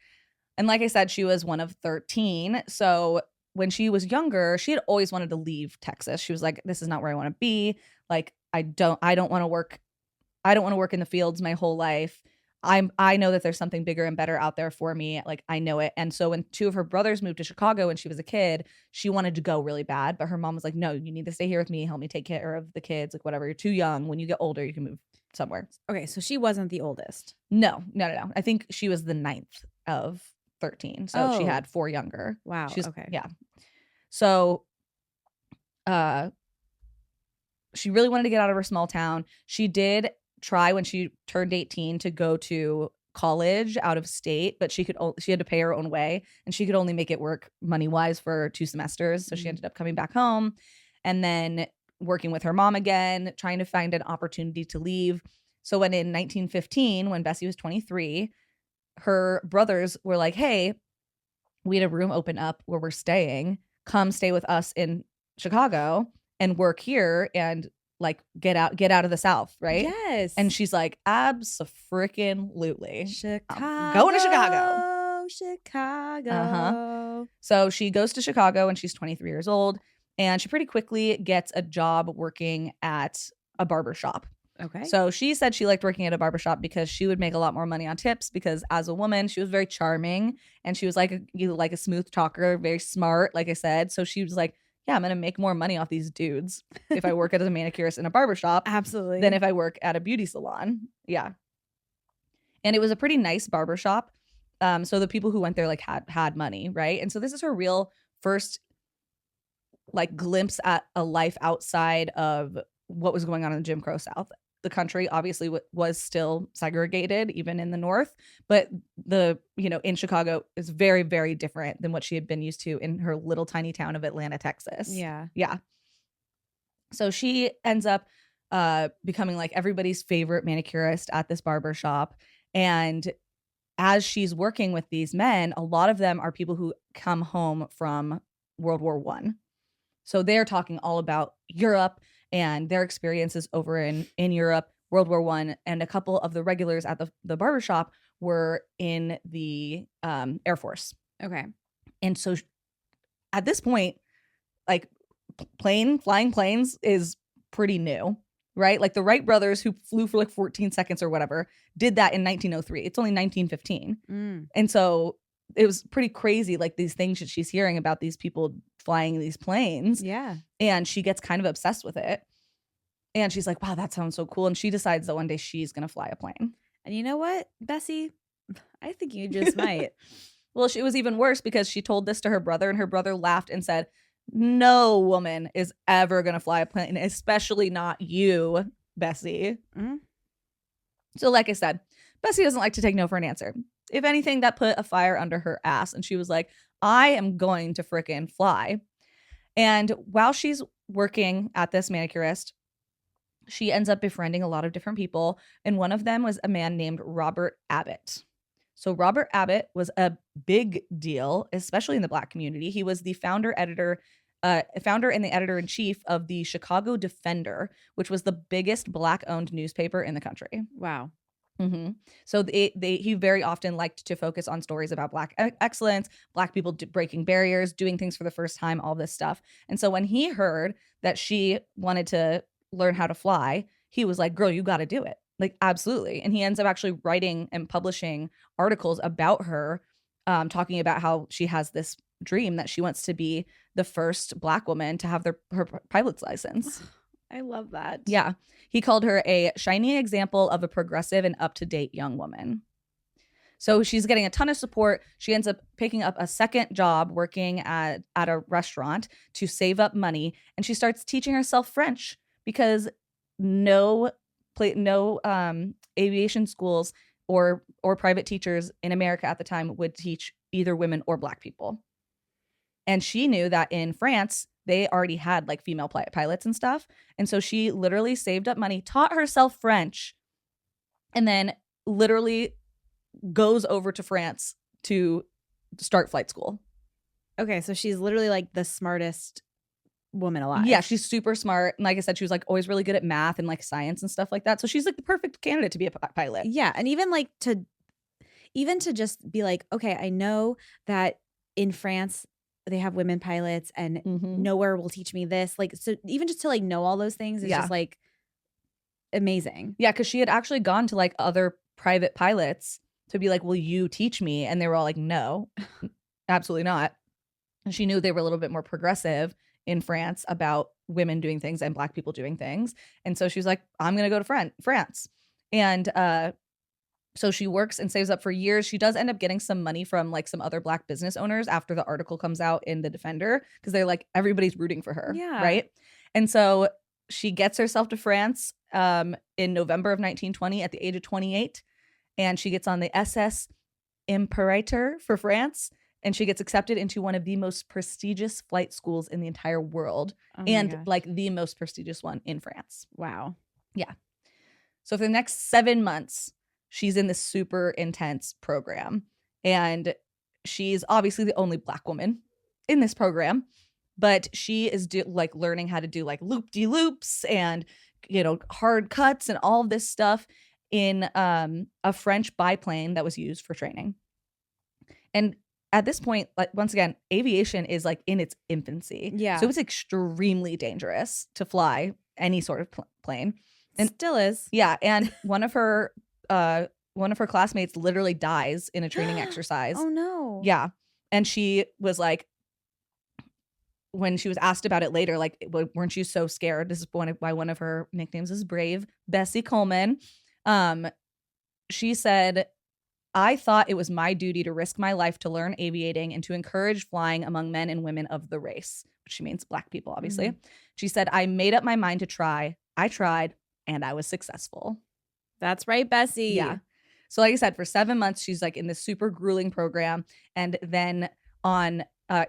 And like I said, she was one of 13. So when she was younger, she had always wanted to leave Texas. She was like, this is not where I want to be. Like, I don't want to work. I don't want to work in the fields my whole life. I know that there's something bigger and better out there for me. Like, I know it. And so when 2 of her brothers moved to Chicago when she was a kid, she wanted to go really bad. But her mom was like, no, you need to stay here with me. Help me take care of the kids. Like, whatever. You're too young. When you get older, you can move somewhere. Okay. So she wasn't the oldest. No. I think she was the 9th of 13. So she Oh. had 4 younger. Wow. She's Okay. yeah. So she really wanted to get out of her small town. She did try when she turned 18 to go to college out of state, but she had to pay her own way, and she could only make it work money-wise for 2 semesters. So she ended up coming back home and then working with her mom again, trying to find an opportunity to leave. So when in 1915, when Bessie was 23, her brothers were like, "Hey, we had a room open up where we're staying. Come stay with us in Chicago and work here and like get out of the South," right? Yes. And she's like, "Abso-freaking-lutely. Chicago. Going to Chicago." Chicago. So she goes to Chicago when she's 23 years old, and she pretty quickly gets a job working at a barber shop. Okay. So she said she liked working at a barbershop because she would make a lot more money on tips, because as a woman, she was very charming and she was like a smooth talker, very smart, like I said. So she was like, yeah, I'm going to make more money off these dudes if I work as a manicurist in a barbershop Absolutely. than if I work at a beauty salon. Yeah. And it was a pretty nice barbershop. So the people who went there like had money, right? And so this is her real first like glimpse at a life outside of what was going on in the Jim Crow South. The country obviously was still segregated, even in the North, but in Chicago is very, very different than what she had been used to in her little tiny town of Atlanta, Texas. Yeah. Yeah. So she ends up becoming like everybody's favorite manicurist at this barber shop. And as she's working with these men, a lot of them are people who come home from World War I. So they're talking all about Europe and their experiences over in Europe, World War I, and a couple of the regulars at the barbershop were in the Air Force. Okay. And so at this point, like flying planes is pretty new, right? Like the Wright brothers, who flew for like 14 seconds or whatever, did that in 1903. It's only 1915. And so it was pretty crazy, like these things that she's hearing about these people flying these planes. Yeah. And she gets kind of obsessed with it. And she's like, wow, that sounds so cool. And she decides that one day she's going to fly a plane. And you know what, Bessie? I think you just might. Well, it was even worse because she told this to her brother, and her brother laughed and said, no woman is ever going to fly a plane, especially not you, Bessie. Mm-hmm. So like I said, Bessie doesn't like to take no for an answer. If anything, that put a fire under her ass. And she was like, I am going to frickin' fly. And while she's working at this manicurist, she ends up befriending a lot of different people. And one of them was a man named Robert Abbott. So Robert Abbott was a big deal, especially in the Black community. He was the founder and the editor-in-chief of the Chicago Defender, which was the biggest Black-owned newspaper in the country. Wow. Mm-hmm. So he very often liked to focus on stories about Black excellence, Black people breaking barriers, doing things for the first time, all this stuff. And so when he heard that she wanted to learn how to fly, he was like, girl, you got to do it. Like, absolutely. And he ends up actually writing and publishing articles about her, talking about how she has this dream that she wants to be the first Black woman to have her pilot's license. I love that. Yeah. He called her a shining example of a progressive and up-to-date young woman. So she's getting a ton of support. She ends up picking up a second job working at a restaurant to save up money. And she starts teaching herself French because no aviation schools or private teachers in America at the time would teach either women or Black people. And she knew that in France, they already had like female pilots and stuff. And so she literally saved up money, taught herself French, and then literally goes over to France to start flight school. Okay, so she's literally like the smartest woman alive. Yeah, she's super smart. And like I said, she was like always really good at math and like science and stuff like that. So she's like the perfect candidate to be a pilot. Yeah, and even to just be like, okay, I know that in France they have women pilots and nowhere will teach me this. Like, so even just to like know all those things is just like amazing. Yeah, because she had actually gone to like other private pilots to be like, will you teach me? And they were all like, no, absolutely not. And she knew they were a little bit more progressive in France about women doing things and Black people doing things. And so she was like, I'm going to go to France. And So she works and saves up for years. She does end up getting some money from like some other Black business owners after the article comes out in The Defender, because they're like, everybody's rooting for her. Yeah. Right. And so she gets herself to France in November of 1920 at the age of 28. And she gets on the SS Imperator for France. And she gets accepted into one of the most prestigious flight schools in the entire world. Oh my And gosh. like the most prestigious one in France. Wow. Yeah. So for the next 7 months, she's in this super intense program. And she's obviously the only Black woman in this program. But she is like learning how to do like loop-de-loops and, you know, hard cuts and all of this stuff in a French biplane that was used for training. And at this point, like once again, aviation is like in its infancy. Yeah. So it's extremely dangerous to fly any sort of plane. And Still is. yeah, and one of her classmates literally dies in a training exercise. Oh no. Yeah. And she was like, when she was asked about it later, like, weren't you so scared? This is why one of her nicknames is Brave, Bessie Coleman. She said, I thought it was my duty to risk my life to learn aviating and to encourage flying among men and women of the race, which she means Black people, obviously. Mm-hmm. She said, I made up my mind to try. I tried and I was successful. That's right, Bessie. Yeah. So like I said, for 7 months, she's like in this super grueling program. And then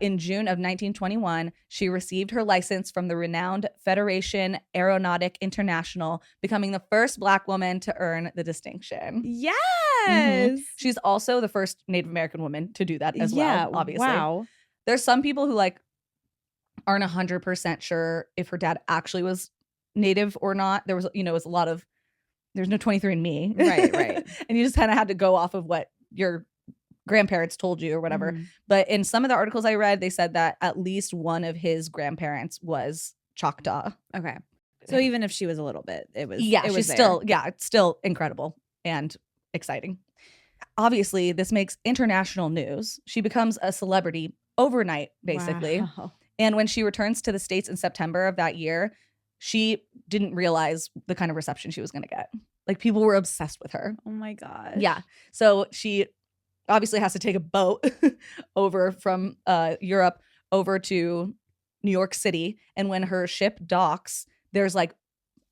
in June of 1921, she received her license from the renowned Federation Aeronautique International, becoming the first Black woman to earn the distinction. Yes. Mm-hmm. She's also the first Native American woman to do that as well, obviously. Wow. There's some people who like aren't 100% sure if her dad actually was Native or not. There was, you know, it was a lot of, there's no 23andMe. Right. And you just kind of had to go off of what your grandparents told you or whatever. Mm-hmm. But in some of the articles I read, they said that at least one of his grandparents was Choctaw. Okay. So even if she was a little bit, it was she's there. still, it's still incredible and exciting. Obviously, this makes international news. She becomes a celebrity overnight, basically. Wow. And when she returns to the States in September of that year, she didn't realize the kind of reception she was going to get. Like, people were obsessed with her. Oh my God. Yeah. So she obviously has to take a boat over from Europe over to New York City. And when her ship docks, there's like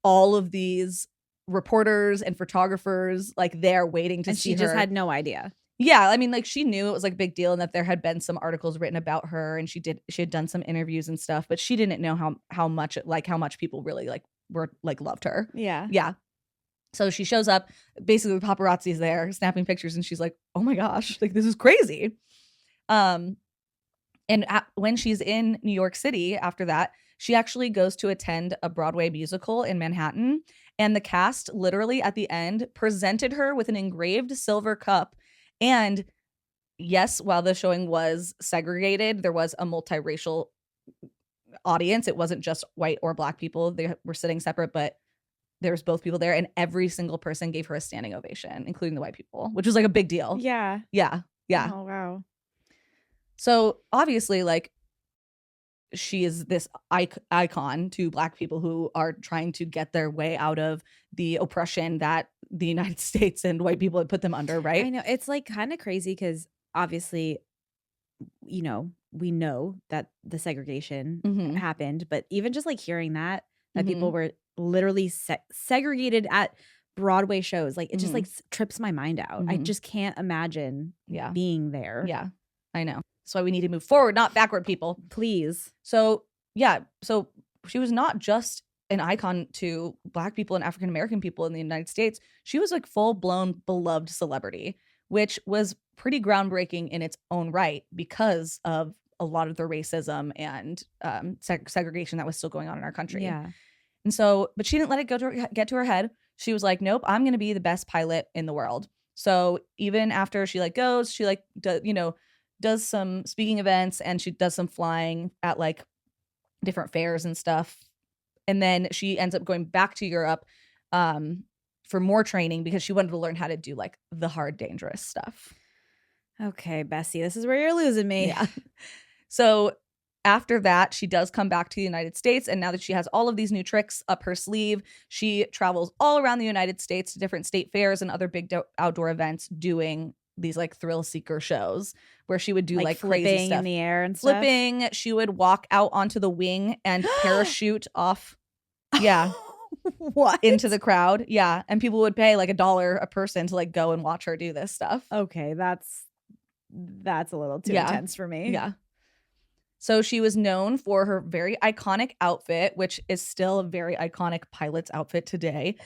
all of these reporters and photographers like there waiting to see her. And she just had no idea. Yeah, I mean, like, she knew it was like a big deal and that there had been some articles written about her, and she had done some interviews and stuff, but she didn't know how much people really like were like loved her. Yeah. Yeah. So she shows up, basically the paparazzi's there snapping pictures, and she's like, "Oh my gosh, like, this is crazy." And when she's in New York City after that, she actually goes to attend a Broadway musical in Manhattan, and the cast literally at the end presented her with an engraved silver cup. And yes, while the showing was segregated, there was a multiracial audience. It wasn't just white or Black people. They were sitting separate, but there was both people there, and every single person gave her a standing ovation, including the white people, which was like a big deal. Yeah. Yeah. Yeah. Oh, wow. So obviously, like, she is this icon to Black people who are trying to get their way out of the oppression that the United States and white people had put them under, right? I know. It's like kind of crazy because obviously, you know, we know that the segregation Mhm. happened, but even just like hearing that Mhm. people were literally segregated at Broadway shows, like it just Mhm. like trips my mind out. I Mhm. just can't imagine Yeah. being there. Yeah, I know. That's why we need to move forward, not backward, people. Please. So, yeah. So she was not just an icon to Black people and African American people in the United States. She was like full-blown beloved celebrity, which was pretty groundbreaking in its own right because of a lot of the racism and segregation that was still going on in our country. Yeah. And so, but she didn't let it get to her head. She was like, nope, I'm going to be the best pilot in the world. So even after she like goes, she like, does some speaking events, and she does some flying at like different fairs and stuff. And then she ends up going back to Europe for more training because she wanted to learn how to do like the hard, dangerous stuff. Okay, Bessie, this is where you're losing me. Yeah. So After that, she does come back to the United States. And now that she has all of these new tricks up her sleeve, she travels all around the United States to different state fairs and other big outdoor events doing these like thrill seeker shows where she would do like flipping crazy stuff in the air and stuff. flipping. She would walk out onto the wing and parachute off. Yeah. What? Into the crowd. Yeah. And people would pay like $1 a person to like go and watch her do this stuff. Okay, that's a little too intense for me. Yeah. So she was known for her very iconic outfit, which is still a very iconic pilot's outfit today.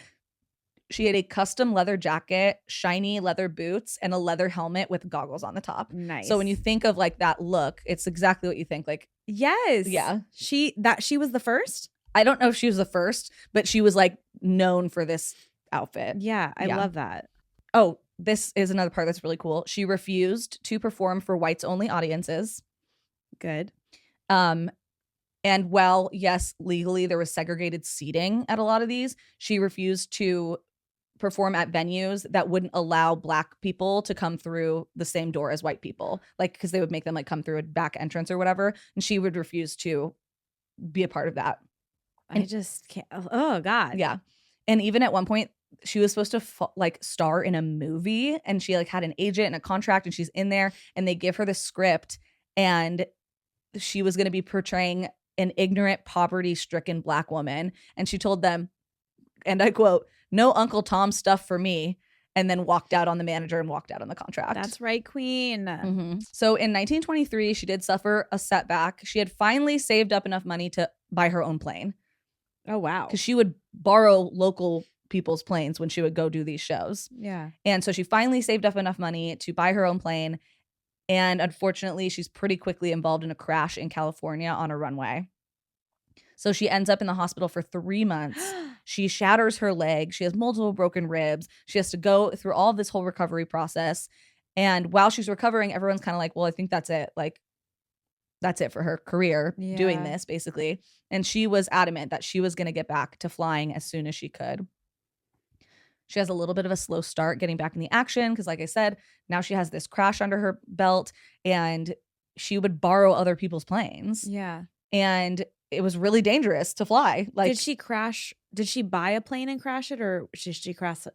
She had a custom leather jacket, shiny leather boots, and a leather helmet with goggles on the top. Nice. So when you think of like that look, it's exactly what you think. Like, yes. Yeah. She was the first? I don't know if she was the first, but she was like known for this outfit. Yeah, I love that. Oh, this is another part that's really cool. She refused to perform for whites only audiences. Good. And while, yes, legally there was segregated seating at a lot of these, she refused to perform at venues that wouldn't allow Black people to come through the same door as white people, like because they would make them like come through a back entrance or whatever, and she would refuse to be a part of that. I just can't. Oh God. Yeah. And even at one point, she was supposed to like star in a movie, and she like had an agent and a contract, and she's in there, and they give her the script, and she was going to be portraying an ignorant, poverty-stricken Black woman. And she told them, and I quote, "No Uncle Tom stuff for me," and then walked out on the manager and walked out on the contract. That's right, queen. Mm-hmm. So in 1923, she did suffer a setback. She had finally saved up enough money to buy her own plane. Oh, wow. Because she would borrow local people's planes when she would go do these shows. Yeah. And so she finally saved up enough money to buy her own plane. And unfortunately, she's pretty quickly involved in a crash in California on a runway. So she ends up in the hospital for 3 months. She shatters her leg. She has multiple broken ribs. She has to go through all of this whole recovery process. And while she's recovering, everyone's kind of like, well, I think that's it. Like, that's it for her career doing this, basically. And she was adamant that she was going to get back to flying as soon as she could. She has a little bit of a slow start getting back in the action because, like I said, now she has this crash under her belt, and she would borrow other people's planes. Yeah. And it was really dangerous to fly. Like, did she crash? Did she buy a plane and crash it, or did she crash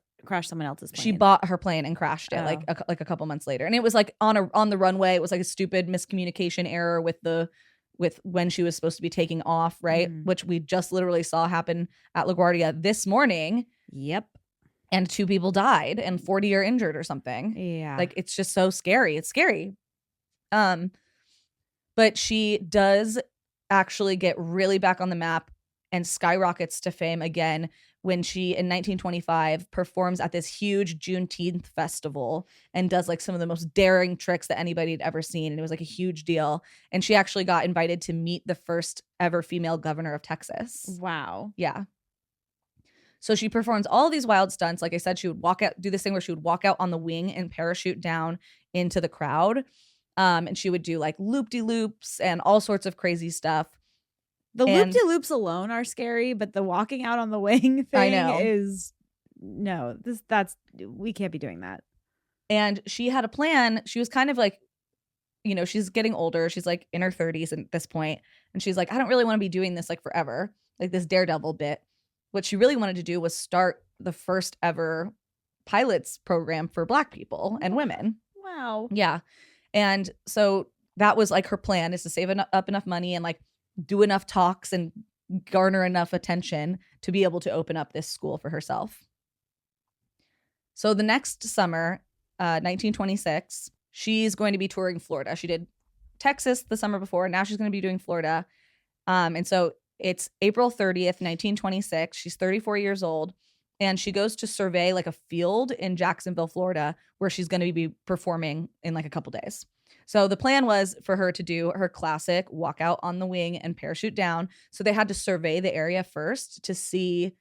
someone else's plane? She bought her plane and crashed it like a couple months later. And it was like on the runway. It was like a stupid miscommunication error with when she was supposed to be taking off, right? Which we just literally saw happen at LaGuardia this morning. Yep. And 2 people died and 40 are injured or something. Yeah. Like, it's just so scary. It's scary. But she does actually get really back on the map and skyrockets to fame again when she, in 1925, performs at this huge Juneteenth festival and does like some of the most daring tricks that anybody had ever seen. And it was like a huge deal. And she actually got invited to meet the first ever female governor of Texas. Wow. Yeah. So she performs all these wild stunts. Like I said, she would do this thing where she would walk out on the wing and parachute down into the crowd. And she would do like loop-de-loops and all sorts of crazy stuff. The loop-de-loops alone are scary, but the walking out on the wing thing is we can't be doing that. And she had a plan. She was kind of like, she's getting older. She's like in her 30s at this point. And she's like, I don't really want to be doing this like forever, like this daredevil bit. What she really wanted to do was start the first ever pilots program for Black people and women. Wow. Yeah. And so that was like her plan, is to save up enough money and like do enough talks and garner enough attention to be able to open up this school for herself. So the next summer, 1926, she's going to be touring Florida. She did Texas the summer before. Now she's going to be doing Florida. And so it's April 30th, 1926. She's 34 years old. And she goes to survey like a field in Jacksonville, Florida, where she's going to be performing in like a couple days. So the plan was for her to do her classic walk out on the wing and parachute down. So they had to survey the area first to see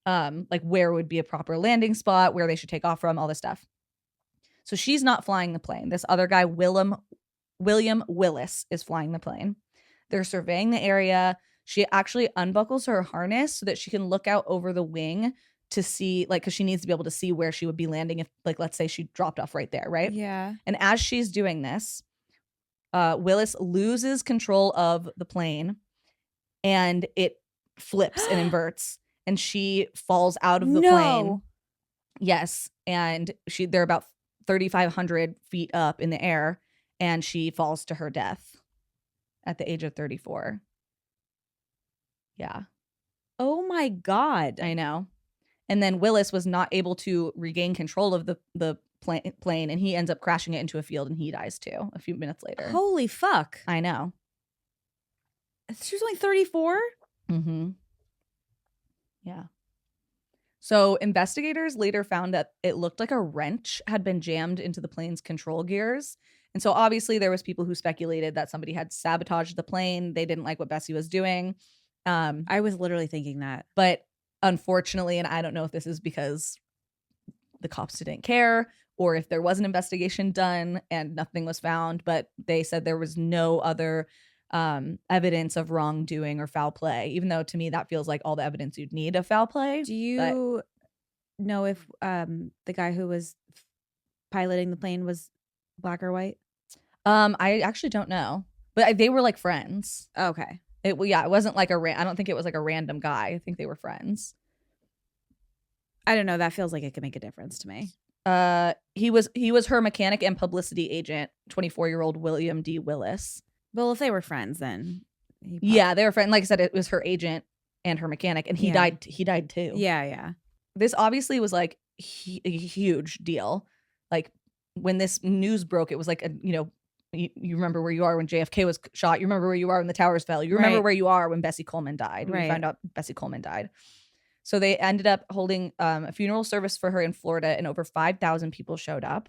like where would be a proper landing spot, where they should take off from, all this stuff. So she's not flying the plane. This other guy, William Willis, is flying the plane. They're surveying the area. She actually unbuckles her harness so that she can look out over the wing to see, like, because she needs to be able to see where she would be landing if, like, let's say she dropped off right there, right? Yeah. And as she's doing this, Willis loses control of the plane and it flips and inverts and she falls out of the plane. Yes. And they're about 3,500 feet up in the air and she falls to her death at the age of 34. Yeah. Oh my God. I know. And then Willis was not able to regain control of the plane and he ends up crashing it into a field and he dies too a few minutes later. Holy fuck. I know. She was only 34? Mm-hmm. Yeah. So investigators later found that it looked like a wrench had been jammed into the plane's control gears. And so obviously there was people who speculated that somebody had sabotaged the plane. They didn't like what Bessie was doing. I was literally thinking that. But unfortunately, and I don't know if this is because the cops didn't care or if there was an investigation done and nothing was found, but they said there was no other evidence of wrongdoing or foul play, even though to me that feels like all the evidence you'd need of foul play. Do you know if the guy who was piloting the plane was black or white? I actually don't know, but they were like friends. Okay. It wasn't like I don't think it was like a random guy. I think they were friends. I don't know. That feels like it could make a difference to me. He was her mechanic and publicity agent, 24-year-old William D. Willis. Well, if they were friends, then yeah, they were friends. Like I said, it was her agent and her mechanic, and he died. He died too. Yeah. This obviously was like a huge deal. Like when this news broke, it was like you remember where you are when JFK was shot. You remember where you are when the towers fell. You remember where you are when Bessie Coleman died. Right. We found out Bessie Coleman died. So they ended up holding a funeral service for her in Florida, and over 5,000 people showed up.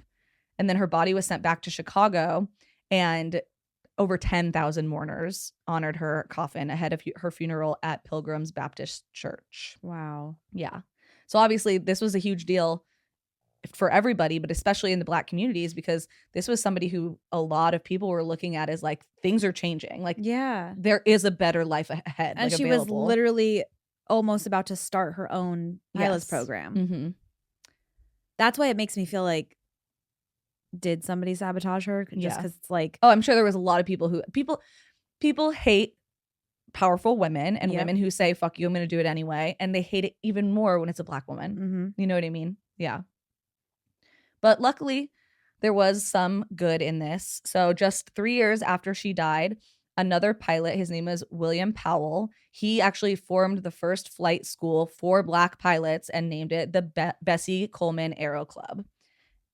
And then her body was sent back to Chicago, and over 10,000 mourners honored her coffin ahead of her funeral at Pilgrim's Baptist Church. Wow. Yeah. So obviously this was a huge deal for everybody, but especially in the Black communities, because this was somebody who a lot of people were looking at as like, things are changing. Like, yeah, there is a better life ahead. And like, she available. was literally almost about to start her own pilot's program. Mm-hmm. That's why it makes me feel like, did somebody sabotage her? Just because it's like, oh, I'm sure there was a lot of people who people hate powerful women and women who say, fuck you, I'm going to do it anyway. And they hate it even more when it's a Black woman. Mm-hmm. You know what I mean? Yeah. But luckily, there was some good in this. So just 3 years after she died, another pilot, his name was William Powell, he actually formed the first flight school for Black pilots and named it the Bessie Coleman Aero Club.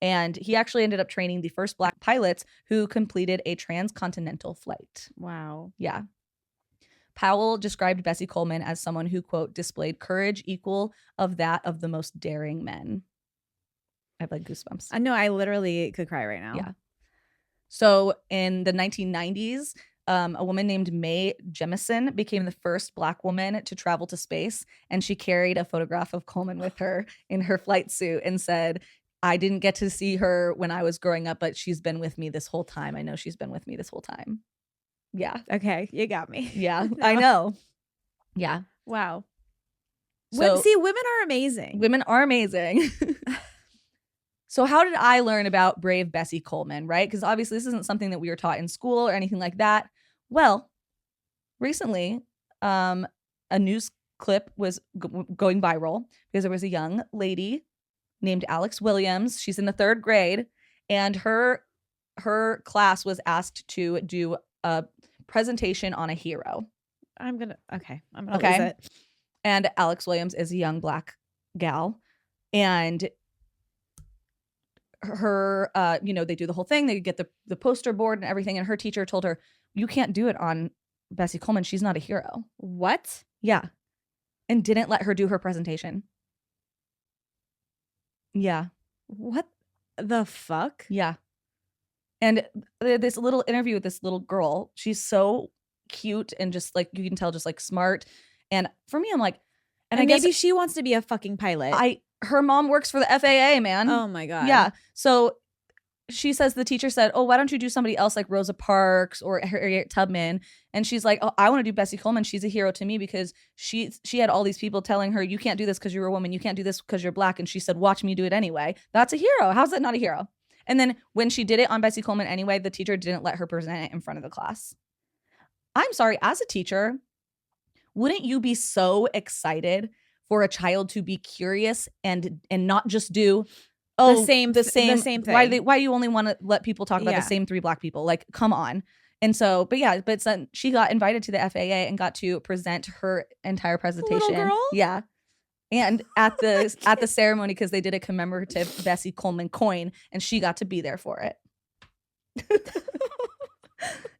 And he actually ended up training the first Black pilots who completed a transcontinental flight. Wow. Yeah. Powell described Bessie Coleman as someone who, quote, displayed courage equal of that of the most daring men. I have like goosebumps. I know, I literally could cry right now. Yeah. So in the 1990s, a woman named Mae Jemison became the first Black woman to travel to space. And she carried a photograph of Coleman with her in her flight suit and said, I didn't get to see her when I was growing up, but she's been with me this whole time. I know she's been with me this whole time. Yeah. Okay. You got me. Yeah, I know. Yeah. Wow. So, see, women are amazing. Women are amazing. So how did I learn about brave Bessie Coleman, right? Because obviously this isn't something that we were taught in school or anything like that. Well, recently, a news clip was going viral because there was a young lady named Alex Williams. She's in the 3rd grade, and her class was asked to do a presentation on a hero. I'm gonna lose it. And Alex Williams is a young Black gal, and her they do the whole thing. They get the poster board and everything, and her teacher told her, you can't do it on Bessie Coleman. She's not a hero. What? Yeah. And didn't let her do her presentation. Yeah. What the fuck? Yeah. And this little interview with this little girl, she's so cute and just like, you can tell, just like smart. And for me, I'm like, and I maybe she wants to be a fucking pilot. Her mom works for the FAA, man. Oh my God. Yeah. So she says the teacher said, oh, why don't you do somebody else like Rosa Parks or Harriet Tubman? And she's like, oh, I want to do Bessie Coleman. She's a hero to me because she had all these people telling her, you can't do this because you're a woman. You can't do this because you're Black. And she said, watch me do it anyway. That's a hero. How's that not a hero? And then when she did it on Bessie Coleman anyway, the teacher didn't let her present it in front of the class. I'm sorry, as a teacher, wouldn't you be so excited for a child to be curious and not just do the same thing? Why do you only want to let people talk about the same 3 Black people? Like, come on. And so, but then she got invited to the FAA and got to present her entire presentation. Little girl? Yeah. And at the ceremony, because they did a commemorative Bessie Coleman coin, and she got to be there for it.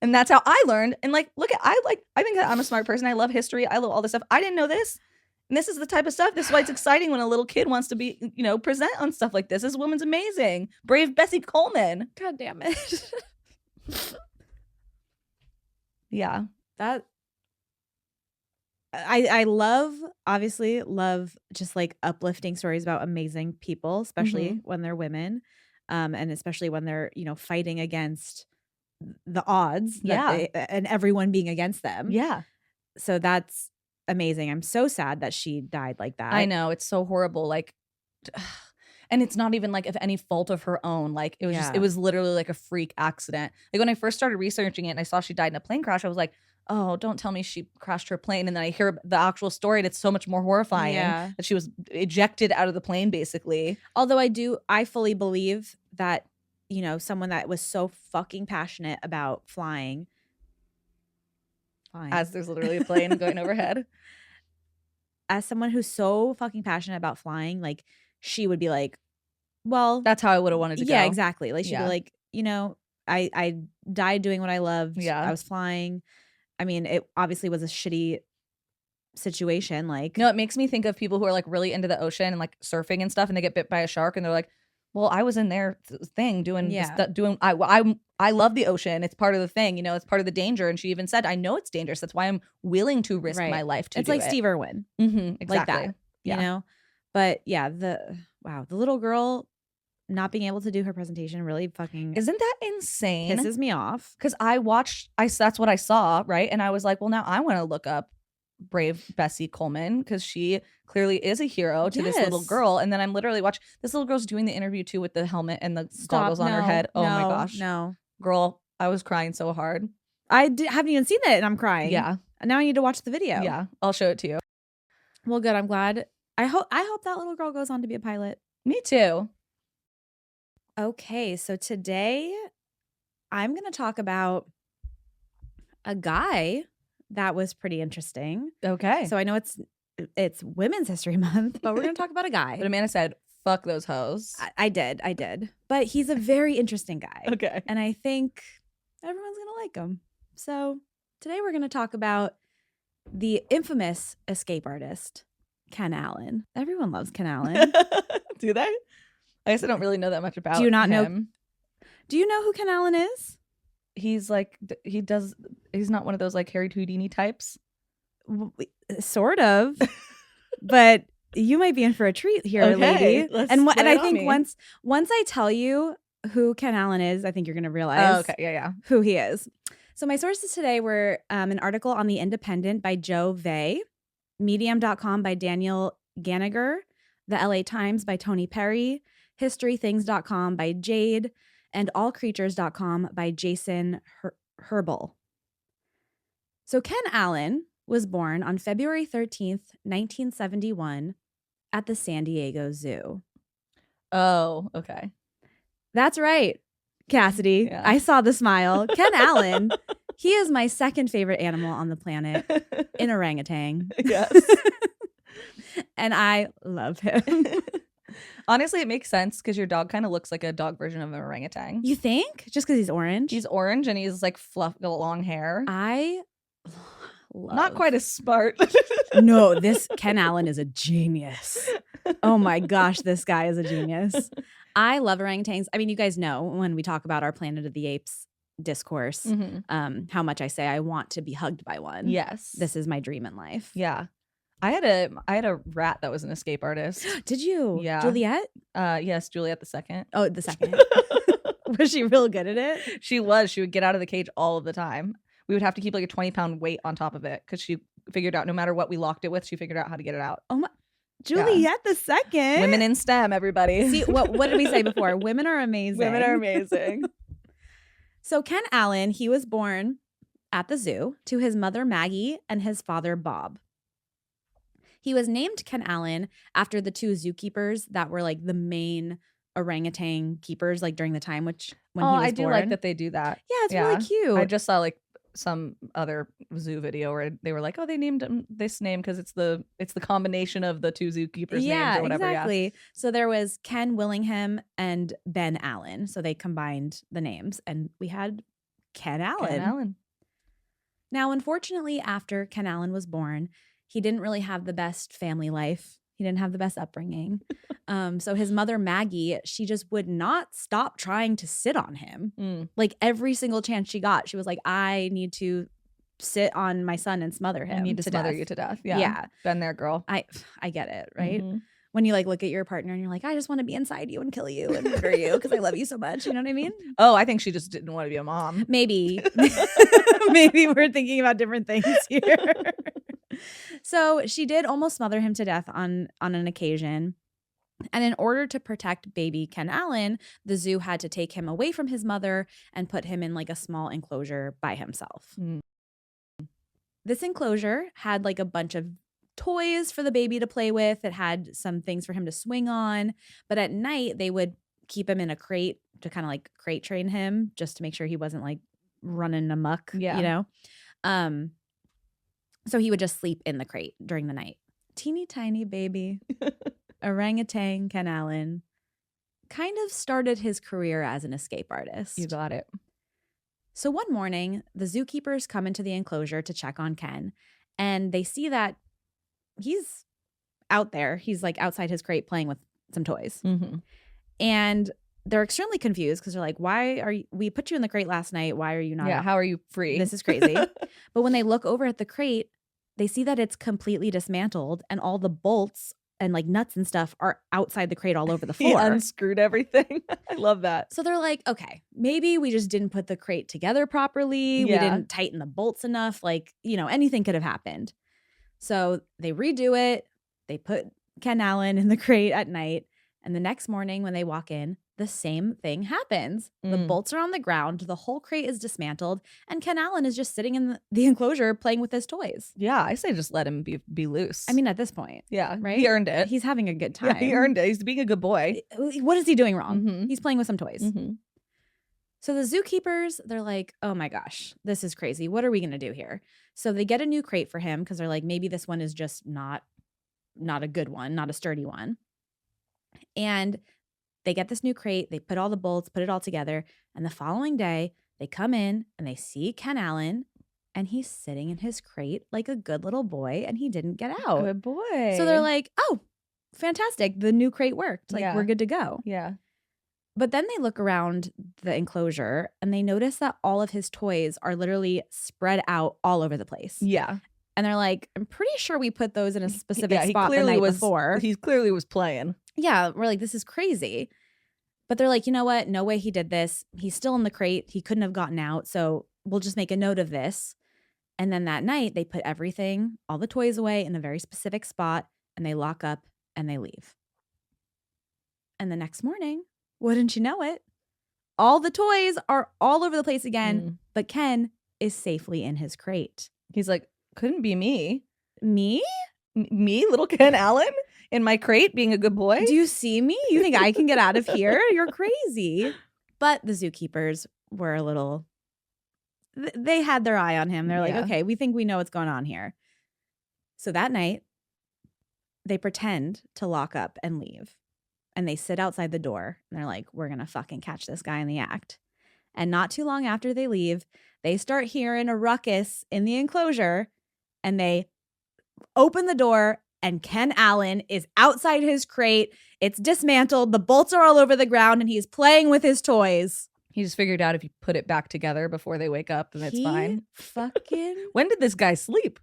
And that's how I learned. And like, I think that I'm a smart person. I love history. I love all this stuff. I didn't know this. And this is the type of stuff. This is why it's exciting when a little kid wants to be, present on stuff like this. This woman's amazing. Brave Bessie Coleman. God damn it. Yeah. That I obviously love just like uplifting stories about amazing people, especially when they're women, and especially when they're, fighting against the odds and everyone being against them. Yeah. So that's amazing. I'm so sad that she died like that. I know. It's so horrible. Like, and it's not even like of any fault of her own. Like, it was it was literally like a freak accident. Like, when I first started researching it and I saw she died in a plane crash, I was like, oh, don't tell me she crashed her plane. And then I hear the actual story and it's so much more horrifying that she was ejected out of the plane, basically. Although I fully believe that, someone that was so fucking passionate about flying. As there's literally a plane going overhead. As someone who's so fucking passionate about flying, like, she would be like, well, that's how I would have wanted to go. Yeah, exactly. Like, she'd be like, I died doing what I loved. Yeah. I was flying. I mean, it obviously was a shitty situation. Like, no, it makes me think of people who are like really into the ocean and like surfing and stuff, and they get bit by a shark, and they're like, well, I was in their thing doing I love the ocean. It's part of the thing, it's part of the danger. And she even said, I know it's dangerous. That's why I'm willing to risk my life to it's like Steve Irwin. Exactly. Like that, But yeah, the little girl not being able to do her presentation really fucking isn't that insane? Pisses me off. Because that's what I saw, right? And I was like, well, now I want to look up brave Bessie Coleman because she clearly is a hero to this little girl. And then I'm literally watching this little girl's doing the interview too with the helmet and the goggles on her head. Oh my gosh. No. Girl, I was crying so hard. Haven't even seen it and I'm crying. Yeah. And now I need to watch the video. Yeah. I'll show it to you. Well, good. I'm glad. I hope that little girl goes on to be a pilot. Me too. Okay. So today I'm going to talk about a guy that was pretty interesting. Okay. So I know it's Women's History Month, but we're going to talk about a guy. But Amanda said, fuck those hoes. I did. But he's a very interesting guy. Okay. And I think everyone's going to like him. So today we're going to talk about the infamous escape artist, Ken Allen. Everyone loves Ken Allen. Do they? I guess I don't really know that much about him. Do you know who Ken Allen is? He's like, he's not one of those like Harry Houdini types. Sort of. But you might be in for a treat here, lady. And I think once I tell you who Ken Allen is, I think you're going to realize who he is. So my sources today were an article on The Independent by Joe Vey, Medium.com by Daniel Ganager, The LA Times by Tony Perry, HistoryThings.com by Jade, and AllCreatures.com by Jason Herbal. So Ken Allen was born on February 13th, 1971 at the San Diego Zoo. Oh, okay. That's right, Cassidy. Yeah. I saw the smile. Ken Allen, he is my second favorite animal on the planet, an orangutan. Yes. And I love him. Honestly, it makes sense because your dog kind of looks like a dog version of an orangutan. You think? Just because he's orange? He's orange and he's like long hair. I love. Not quite as smart. No, this Ken Allen is a genius. Oh my gosh, this guy is a genius. I love orangutans. I mean, you guys know when we talk about our Planet of the Apes discourse, how much I say I want to be hugged by one. Yes. This is my dream in life. Yeah. I had a rat that was an escape artist. Did you? Yeah. Juliet? Yes, Juliet the second. Oh, the second. Was she real good at it? She was. She would get out of the cage all of the time. We would have to keep like a 20-pound weight on top of it because she figured out no matter what we locked it with, she figured out how to get it out. Oh my. Juliet the second. Women in STEM, everybody. See, what did we say before? Women are amazing. Women are amazing. So Ken Allen, he was born at the zoo to his mother Maggie and his father Bob. He was named Ken Allen after the two zookeepers that were like the main orangutan keepers like during the time when he was born. I do like that they do that. Yeah, it's really cute. I just saw like some other zoo video where they were like, oh, they named him this name because it's the combination of the two zookeepers' names or whatever. Exactly. Yeah, so there was Ken Willingham and Ben Allen. So they combined the names and we had Ken Allen. Ken Allen. Now, unfortunately, after Ken Allen was born, he didn't really have the best family life. He didn't have the best upbringing. So his mother, Maggie, she just would not stop trying to sit on him. Like every single chance she got, she was like, I need to sit on my son and smother him. I need to smother you to death. Yeah. Been there, girl. I get it, right? When you like look at your partner and you're like, I just want to be inside you and kill you and murder you because I love you so much. You know what I mean? Oh, I think she just didn't want to be a mom. Maybe. Maybe we're thinking about different things here. So she did almost smother him to death on an occasion. And in order to protect baby Ken Allen, the zoo had to take him away from his mother and put him in like a small enclosure by himself. This enclosure had like a bunch of toys for the baby to play with. It had some things for him to swing on. But at night, they would keep him in a crate to kind of like crate train him just to make sure he wasn't like running amok, you know? So he would just sleep in the crate during the night. Teeny tiny baby orangutan Ken Allen kind of started his career as an escape artist. You got it. So one morning, the zookeepers come into the enclosure to check on Ken, and they see that he's out there. He's like outside his crate playing with some toys. And they're extremely confused because they're like, we put you in the crate last night. Why are you not? Yeah, how are you free? This is crazy. But when they look over at the crate, they see that it's completely dismantled and all the bolts and like nuts and stuff are outside the crate all over the floor. He unscrewed everything. I love that. So they're like, okay, maybe we just didn't put the crate together properly. We didn't tighten the bolts enough. Like, anything could have happened. So they redo it. They put Ken Allen in the crate at night. And the next morning when they walk in, the same thing happens. The bolts are on the ground. The whole crate is dismantled. And Ken Allen is just sitting in the enclosure playing with his toys. Yeah, I say just let him be loose. I mean, at this point. Yeah, right? He earned it. He's having a good time. Yeah, he earned it. He's being a good boy. What is he doing wrong? He's playing with some toys. So the zookeepers, they're like, oh my gosh, this is crazy. What are we going to do here? So they get a new crate for him because they're like, maybe this one is just not a good one, not a sturdy one. And they get this new crate, they put all the bolts, put it all together, and the following day, they come in and they see Ken Allen, and he's sitting in his crate like a good little boy, and he didn't get out. Good boy. So they're like, oh, fantastic. The new crate worked. Like, we're good to go. Yeah. But then they look around the enclosure, and they notice that all of his toys are literally spread out all over the place. Yeah. And they're like, I'm pretty sure we put those in a specific spot the night before. He clearly was playing. Yeah, we're like, this is crazy. But they're like, you know what? No way he did this. He's still in the crate. He couldn't have gotten out. So we'll just make a note of this. And then that night, they put everything, all the toys away in a very specific spot, and they lock up and they leave. And the next morning, wouldn't you know it, all the toys are all over the place again, but Ken is safely in his crate. He's like, couldn't be me. Me? Me, little Ken Allen? In my crate, being a good boy? Do you see me? You think I can get out of here? You're crazy. But the zookeepers were a little, they had their eye on him. They're like, okay, we think we know what's going on here. So that night, they pretend to lock up and leave. And they sit outside the door. And they're like, we're going to fucking catch this guy in the act. And not too long after they leave, they start hearing a ruckus in the enclosure. And they open the door. And Ken Allen is outside his crate. It's dismantled. The bolts are all over the ground, and he's playing with his toys. He just figured out if you put it back together before they wake up, then it's fine. Fucking. When did this guy sleep?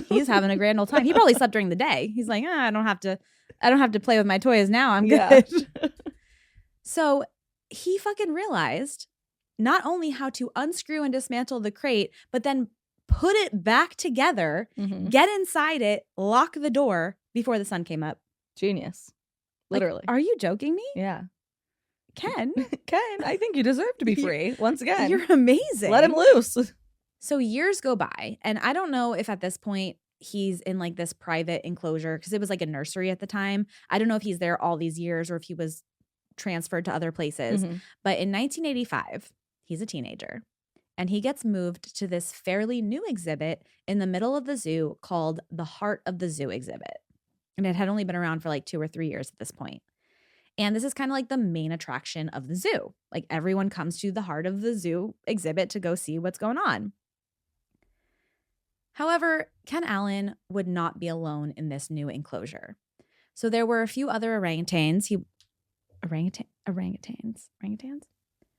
He's having a grand old time. He probably slept during the day. He's like, I don't have to play with my toys now. I'm good. Yeah. So he fucking realized not only how to unscrew and dismantle the crate, but then put it back together, Mhm. get inside it, lock the door before the sun came up. Genius. Like, Literally. are you joking me? Yeah. Ken, Ken, I think you deserve to be free. Once again. you're amazing. Let him loose. So years go by, and I don't know if at this point he's in like this private enclosure because it was like a nursery at the time. I don't know if he's there all these years or if he was transferred to other places. Mhm. But in 1985, he's a teenager, and he gets moved to this fairly new exhibit in the middle of the zoo called the Heart of the Zoo exhibit. And it had only been around for like 2 or 3 years at this point. And this is kind of like the main attraction of the zoo. Like everyone comes to the Heart of the Zoo exhibit to go see what's going on. However, Ken Allen would not be alone in this new enclosure. So there were a few other orangutans. Orangutans?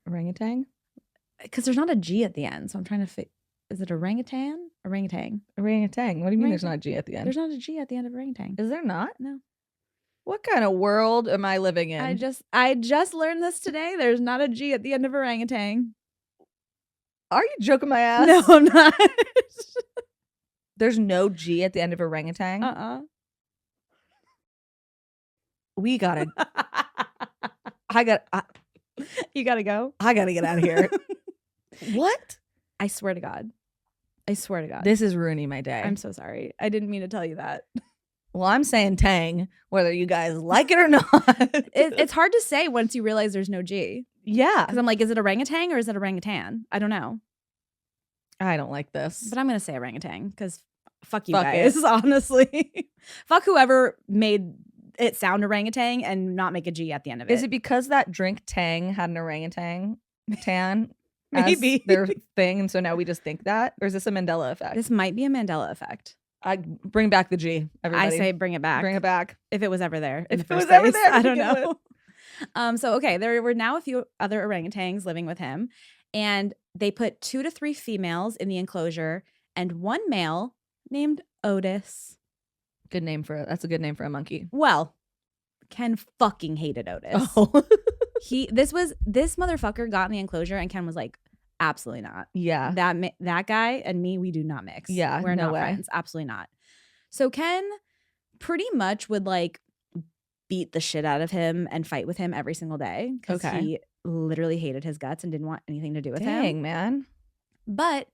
Orangutan? Because there's not a G at the end. So I'm trying to is it orangutan? Orangutan. Orangutan. What do you mean there's not a G at the end? There's not a G at the end of orangutan. Is there not? No. What kind of world am I living in? I just learned this today. There's not a G at the end of orangutan. Are you joking my ass? No, I'm not. There's no G at the end of orangutan? We gotta. You gotta go. I gotta get out of here. What? I swear to God. This is ruining my day. I'm so sorry. I didn't mean to tell you that. Well, I'm saying tang, whether you guys like it or not. It's hard to say once you realize there's no G. Yeah. Because I'm like, is it orangutan or is it orangutan? I don't know. I don't like this. But I'm going to say orangutan because fuck you Fuck guys, it. honestly. Fuck whoever made it sound orangutan and not make a G at the end of it. Is it because that drink Tang had an orangutan tan Maybe. as their thing, and so now we just think that? Or is this a Mandela effect? This might be a Mandela effect. I bring back the G, everybody. I say bring it back. Bring it back. If it was ever there. If In the it was first ever place. there to I don't begin know. So, okay, there were now a few other orangutans living with him, and they put 2 to 3 females in the enclosure and 1 male named Otis. That's a good name for a monkey. Well, Ken fucking hated Otis. Oh. This motherfucker got in the enclosure and Ken was like, absolutely not. Yeah. That guy and me, we do not mix. Yeah, We're no not way. friends. Absolutely not. So Ken pretty much would like beat the shit out of him and fight with him every single day because Okay. he literally hated his guts and didn't want anything to do with him. Dang, man. But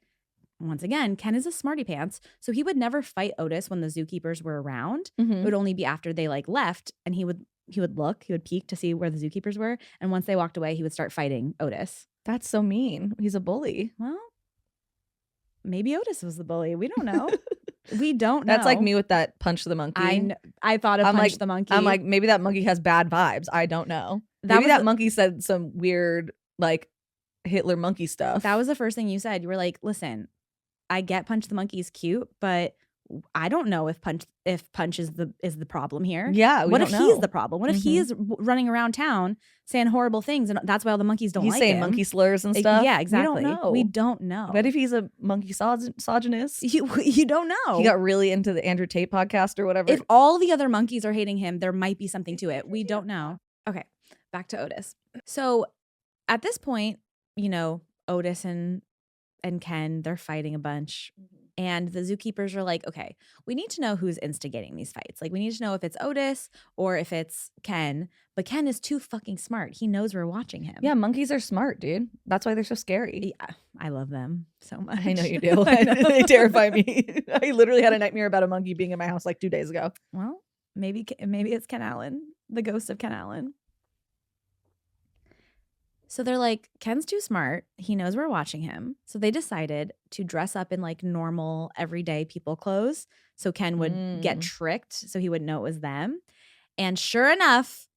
once again, Ken is a smarty pants, so he would never fight Otis when the zookeepers were around. It Mhm. would only be after they like left, and he would peek to see where the zookeepers were, and once they walked away, he would start fighting Otis. That's so mean. He's a bully. Well, maybe Otis was the bully. We don't know. We don't know. That's like me with that punch the monkey. I thought of I'm Punch like- the Monkey. I'm like, maybe that monkey has bad vibes. I don't know. That Maybe was that the- monkey said some weird, like, Hitler monkey stuff. that was the first thing you said. You were like, listen, I get Punch the Monkey is cute, but I don't know if Punch is the problem here. Yeah. What if don't he's know. the problem? What if he is running around town saying horrible things, and that's why all the monkeys don't He's like saying him? monkey slurs and Like, stuff. yeah, exactly. We don't know. We don't know. What if he's a monkey misogynist? You don't know. He got really into the Andrew Tate podcast or whatever. If all the other monkeys are hating him, there might be something to it. We don't know. Okay, back to Otis. So at this point, Otis and Ken, they're fighting a bunch. And the zookeepers are like, okay, we need to know who's instigating these fights. Like, we need to know if it's Otis or if it's Ken. But Ken is too fucking smart. He knows we're watching him. Yeah, monkeys are smart, dude. That's why they're so scary. Yeah, I love them so much. I know you do. I know. They terrify me. I literally had a nightmare about a monkey being in my house like 2 days ago. Well, maybe it's Ken Allen, the ghost of Ken Allen. So they're like, Ken's too smart. He knows we're watching him. So they decided to dress up in like normal, everyday people clothes. So Ken would get tricked so he would know it was them. And sure enough,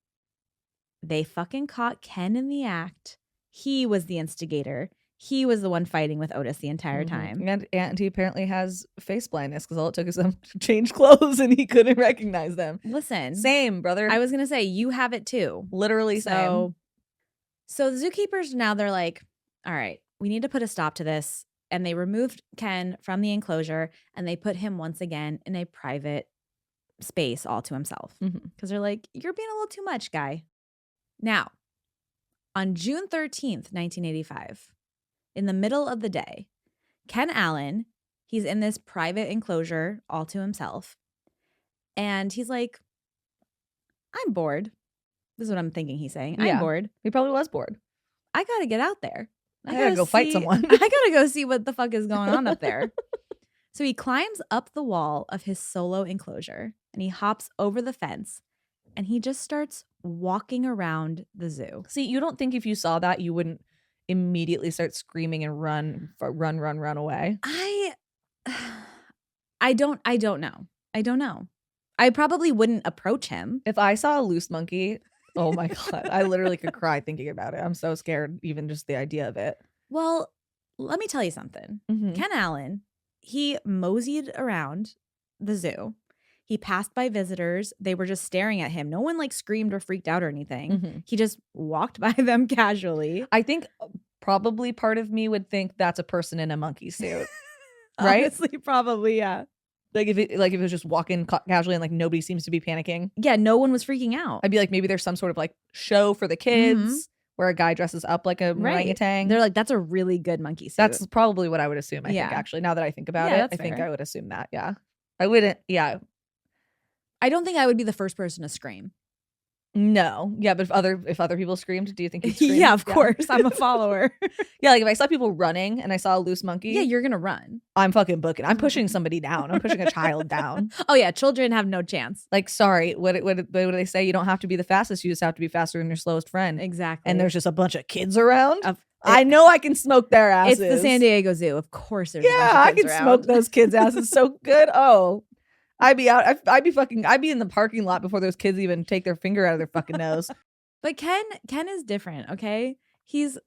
they fucking caught Ken in the act. He was the instigator. He was the one fighting with Otis the entire time. And he apparently has face blindness because all it took is them to change clothes and he couldn't recognize them. Listen. Same, brother. I was going to say, you have it too. Literally same. So the zookeepers now, they're like, all right, we need to put a stop to this. And they removed Ken from the enclosure and they put him once again in a private space all to himself. Because they're like, you're being a little too much, guy. Now, on June 13th, 1985, in the middle of the day, Ken Allen He's in this private enclosure all to himself. And he's like, I'm bored. This is what I'm thinking he's saying. I'm bored. He probably was bored. I got to get out there. I gotta go fight someone. I got to go see what the fuck is going on up there. So he climbs up the wall of his solo enclosure and he hops over the fence and he just starts walking around the zoo. See, you don't think if you saw that you wouldn't immediately start screaming and run away? I don't know. I don't know. I probably wouldn't approach him. If I saw a loose monkey, oh my God, I literally could cry thinking about it. I'm so scared, even just the idea of it. Well, let me tell you something. Mm-hmm. Ken Allen, he moseyed around the zoo. He passed by visitors. They were just staring at him. No one like screamed or freaked out or anything. Mm-hmm. He just walked by them casually. I think probably part of me would think that's a person in a monkey suit. Right? Honestly, probably, yeah. Like if it was just walking casually and like nobody seems to be panicking. Yeah, no one was freaking out. I'd be like, maybe there's some sort of like show for the kids where a guy dresses up like a orangutan. They're like, that's a really good monkey suit. That's probably what I would assume. I think actually, now that I think about it, I think I would assume that. Yeah, I wouldn't. Yeah, I don't think I would be the first person to scream. No. Yeah, but if other people screamed, do you think you'd scream? Yeah, of course. I'm a follower. Yeah, like if I saw people running and I saw a loose monkey. Yeah, you're going to run. I'm fucking booking. I'm pushing somebody down. I'm pushing a child down. Oh yeah, children have no chance. Like, sorry, what do they say? You don't have to be the fastest. You just have to be faster than your slowest friend. Exactly. And there's just a bunch of kids around. I know I can smoke their asses. It's the San Diego Zoo. Of course there's a bunch of kids around. Smoke those kids' asses so good. Oh. I'd be out. I'd be in the parking lot before those kids even take their finger out of their fucking nose. But Ken is different, okay? He's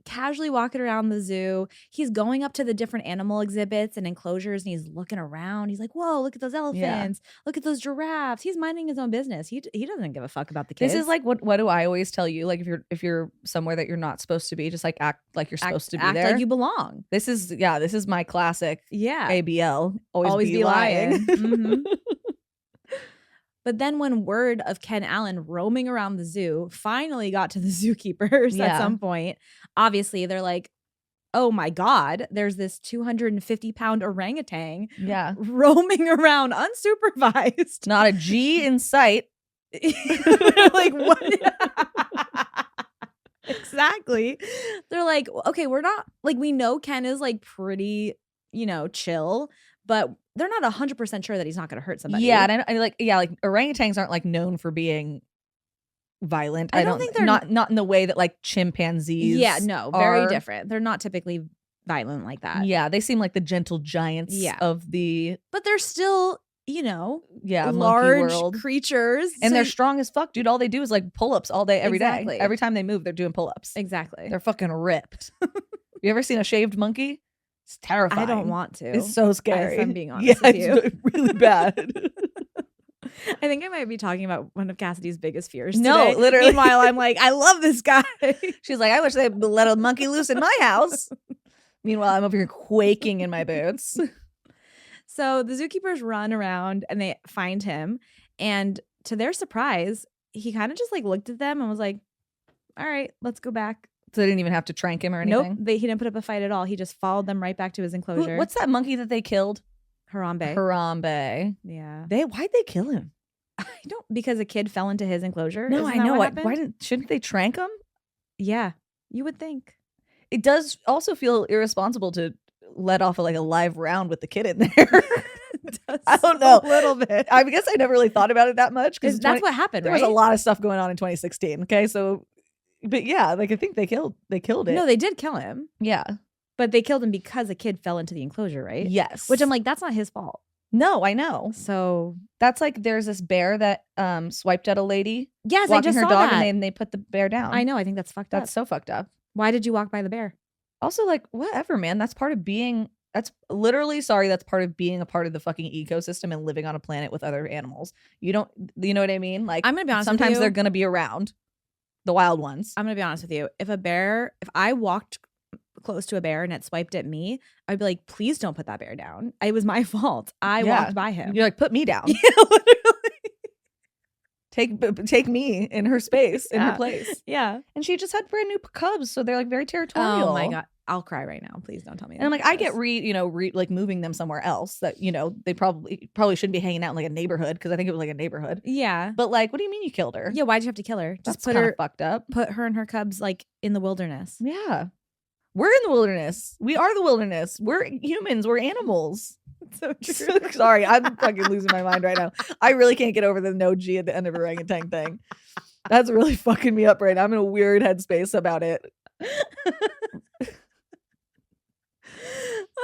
casually walking around the zoo. He's going up to the different animal exhibits and enclosures and he's looking around. He's like, whoa, look at those elephants. Look at those giraffes. He's minding his own business. He doesn't give a fuck about the kids. This is like what do I always tell you? Like if you're somewhere that you're not supposed to be, just like act like you're supposed to be there. Act like you belong. This is my classic ABL. Always be lying. Mm-hmm. But then when word of Ken Allen roaming around the zoo finally got to the zookeepers at some point, obviously they're like, oh my God, there's this 250-pound orangutan roaming around unsupervised. Not a G in sight. Like, what? Exactly. They're like, okay, we're not, like, we know Ken is like pretty, chill, but they're not 100% sure that he's not going to hurt somebody. Yeah, and like orangutans aren't like known for being violent. I don't think they're not in the way that like chimpanzees. Yeah, no, very different. They're not typically violent like that. Yeah, they seem like the gentle giants of the. But they're still, large creatures, and they're strong as fuck, dude. All they do is like pull-ups all day, every day. Every time they move, they're doing pull-ups. Exactly. They're fucking ripped. You ever seen a shaved monkey? It's terrifying. I don't want to. It's so scary. If I'm being honest with you. It's really bad. I think I might be talking about one of Cassidy's biggest fears No, today. literally. Meanwhile, I'm like, I love this guy. She's like, I wish they let a monkey loose in my house. Meanwhile, I'm over here quaking in my boots. So the zookeepers run around and they find him. And to their surprise, he kind of just like looked at them and was like, all right, let's go back. So they didn't even have to trank him or anything? Nope, he didn't put up a fight at all. He just followed them right back to his enclosure. What's that monkey that they killed? Harambe. Yeah. Why'd they kill him? I don't, because a kid fell into his enclosure. No, I know. Shouldn't they trank him? Yeah, you would think. It does also feel irresponsible to let off a live round with the kid in there. I don't know. A little bit. I guess I never really thought about it that much. Because that's what happened, There was a lot of stuff going on in 2016. Okay, so... But yeah, like I think they killed it. No, they did kill him. Yeah. But they killed him because a kid fell into the enclosure, right? Yes. Which I'm like, that's not his fault. No, I know. So that's like there's this bear that swiped at a lady. Yes, I just her saw dog that. And they put the bear down. I know. I think that's fucked up. That's so fucked up. Why did you walk by the bear? Also, like, whatever, man. That's part of being. That's literally that's part of being a part of the fucking ecosystem and living on a planet with other animals. You know what I mean? Like, I'm gonna be honest. Sometimes they're gonna be around. The wild ones. I'm gonna be honest with you. If I walked close to a bear and it swiped at me, I'd be like, please don't put that bear down. It was my fault. I walked by him. You're like, put me down. Yeah, literally. Take me in her space, in her place. Yeah. And she just had brand new cubs, so they're like very territorial. Oh my God. I'll cry right now. Please don't tell me. And I'm like, I get like moving them somewhere else that, they probably shouldn't be hanging out in like a neighborhood, because I think it was like a neighborhood. Yeah. But like, what do you mean you killed her? Yeah, why'd you have to kill her? Just That's kind of fucked up. Put her and her cubs like in the wilderness. Yeah. We're in the wilderness. We are the wilderness. We're humans. We're animals. So true. Sorry, I'm fucking losing my mind right now. I really can't get over the no G at the end of orangutan thing. That's really fucking me up right now. I'm in a weird headspace about it.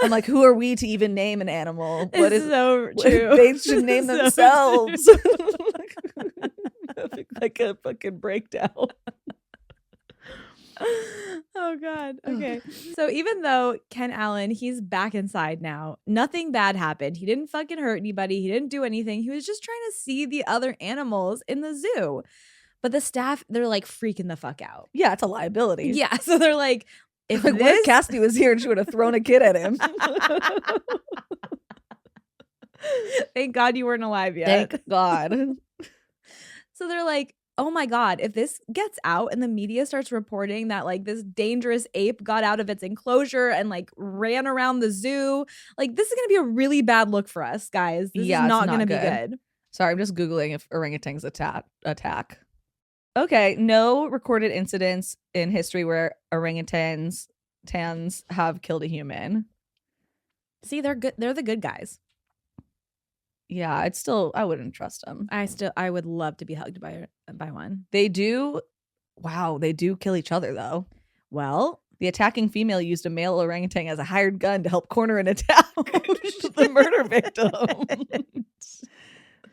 I'm like, who are we to even name an animal? What is so true? They should name themselves. Like a fucking breakdown. Oh God. Okay. So even though Ken Allen, he's back inside now, nothing bad happened. He didn't fucking hurt anybody. He didn't do anything. He was just trying to see the other animals in the zoo. But the staff, they're like freaking the fuck out. Yeah, it's a liability. Yeah. So they're like, if what if Cassidy was here and she would have thrown a kid at him? Thank God you weren't alive yet. Thank God. So they're like, oh my God, if this gets out and the media starts reporting that like this dangerous ape got out of its enclosure and like ran around the zoo, like this is going to be a really bad look for us, guys. This is not going to be good. Sorry, I'm just Googling if orangutans attack. Okay, no recorded incidents in history where orangutans have killed a human. See, they're good. They're the good guys. Yeah, I wouldn't trust them. I would love to be hugged by one. They do kill each other though. Well, the attacking female used a male orangutan as a hired gun to help corner an attack the murder victim.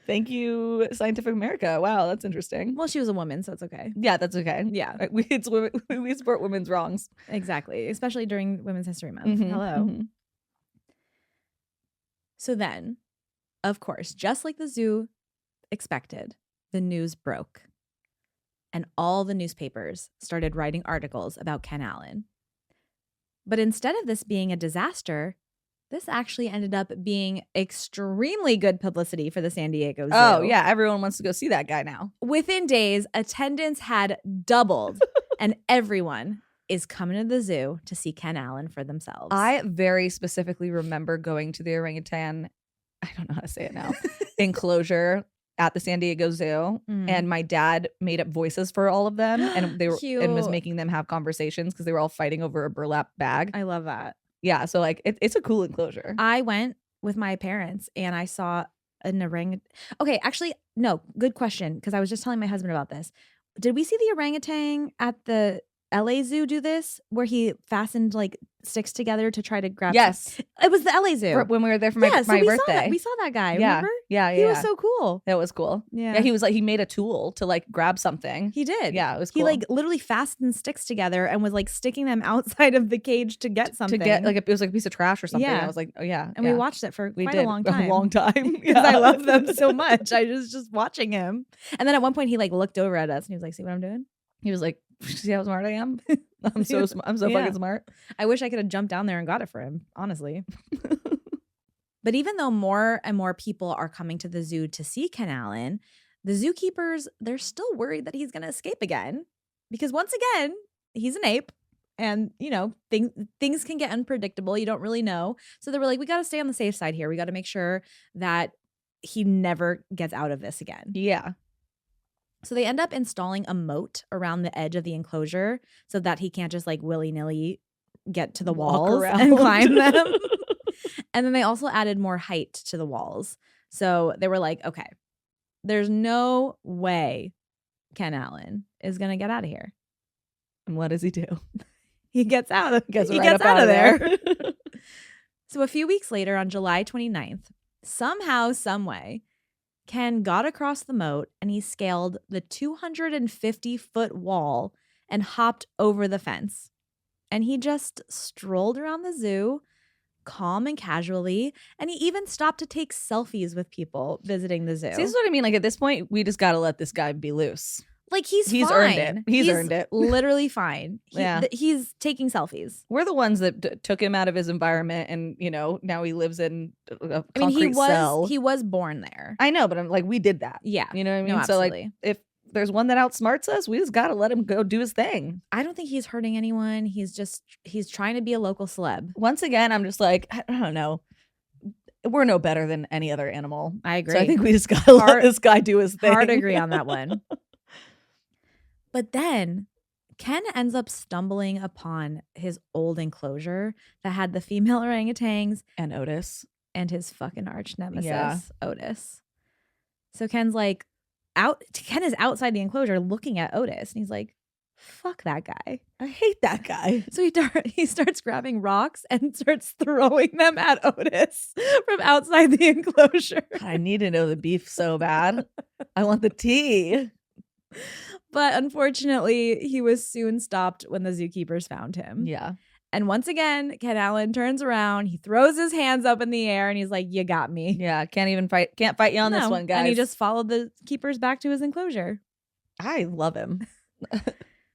Thank you, Scientific America. Wow, that's interesting. Well, she was a woman, so it's okay. Yeah, that's okay. Yeah, we support women's wrongs. Exactly, especially during Women's History Month. Mm-hmm, Hello. Mm-hmm. So then, of course, just like the zoo expected, the news broke. And all the newspapers started writing articles about Ken Allen. But instead of this being a disaster, this actually ended up being extremely good publicity for the San Diego Zoo. Oh, yeah. Everyone wants to go see that guy now. Within days, attendance had doubled, and everyone is coming to the zoo to see Ken Allen for themselves. I very specifically remember going to the orangutan, I don't know how to say it now, enclosure at the San Diego Zoo, and my dad made up voices for all of them, and they were and was making them have conversations because they were all fighting over a burlap bag. I love that. Yeah, so like it's a cool enclosure. I went with my parents and I saw an orangutan. Okay, actually, no, good question, because I was just telling my husband about this. Did we see the orangutan at the LA Zoo do this, where he fastened like sticks together to try to grab? Yes, it was the LA Zoo when we were there for my birthday. We saw that guy. Yeah, remember? Yeah, he was so cool. That was cool. Yeah, he was like, he made a tool to like grab something. He did. Yeah, it was cool. He like literally fastened sticks together and was like sticking them outside of the cage to get something. To get like it was like a piece of trash or something. Yeah. I was like, oh yeah. And we watched it for quite a long time. Because I love them so much. I was just watching him. And then at one point he like looked over at us and he was like, see what I'm doing? He was like, see how smart I am? I'm so fucking smart. I wish I could have jumped down there and got it for him, honestly. But even though more and more people are coming to the zoo to see Ken Allen, the zookeepers, they're still worried that he's going to escape again. Because once again, he's an ape. And, you know, things can get unpredictable. You don't really know. So they were like, we got to stay on the safe side here. We got to make sure that he never gets out of this again. Yeah. So they end up installing a moat around the edge of the enclosure so that he can't just like willy-nilly get to the walls and climb them. And then they also added more height to the walls. So they were like, okay, there's no way Ken Allen is going to get out of here. And what does he do? He gets out. He gets out of there. So a few weeks later, on July 29th, somehow, some way, Ken got across the moat and he scaled the 250-foot wall and hopped over the fence. And he just strolled around the zoo, calm and casually, and he even stopped to take selfies with people visiting the zoo. See, this is what I mean. Like at this point, we just got to let this guy be loose. Like he's He's fine. earned it. He's earned it. Literally fine. Yeah. He's taking selfies. We're the ones that took him out of his environment, and now he lives in a concrete I mean, cell. he was born there. I know, but I'm like, we did that. Yeah. You know what I mean? No, So absolutely. like, if there's one that outsmarts us, we just gotta let him go do his thing. I don't think he's hurting anyone. He's trying to be a local celeb. Once again, I'm just like, I don't know. We're no better than any other animal. I agree. So I think we just gotta let this guy do his thing. Hard to agree on that one. But then Ken ends up stumbling upon his old enclosure that had the female orangutans and Otis and his fucking arch nemesis, Yeah. Otis. So Ken is outside the enclosure looking at Otis, and he's like, fuck that guy. I hate that guy. So he starts grabbing rocks and starts throwing them at Otis from outside the enclosure. I need to know the beef so bad. I want the tea. But unfortunately, he was soon stopped when the zookeepers found him. Yeah. And once again, Ken Allen turns around, he throws his hands up in the air, and he's like, you got me. Yeah. Can't fight you on this one, guys. And he just followed the keepers back to his enclosure. I love him.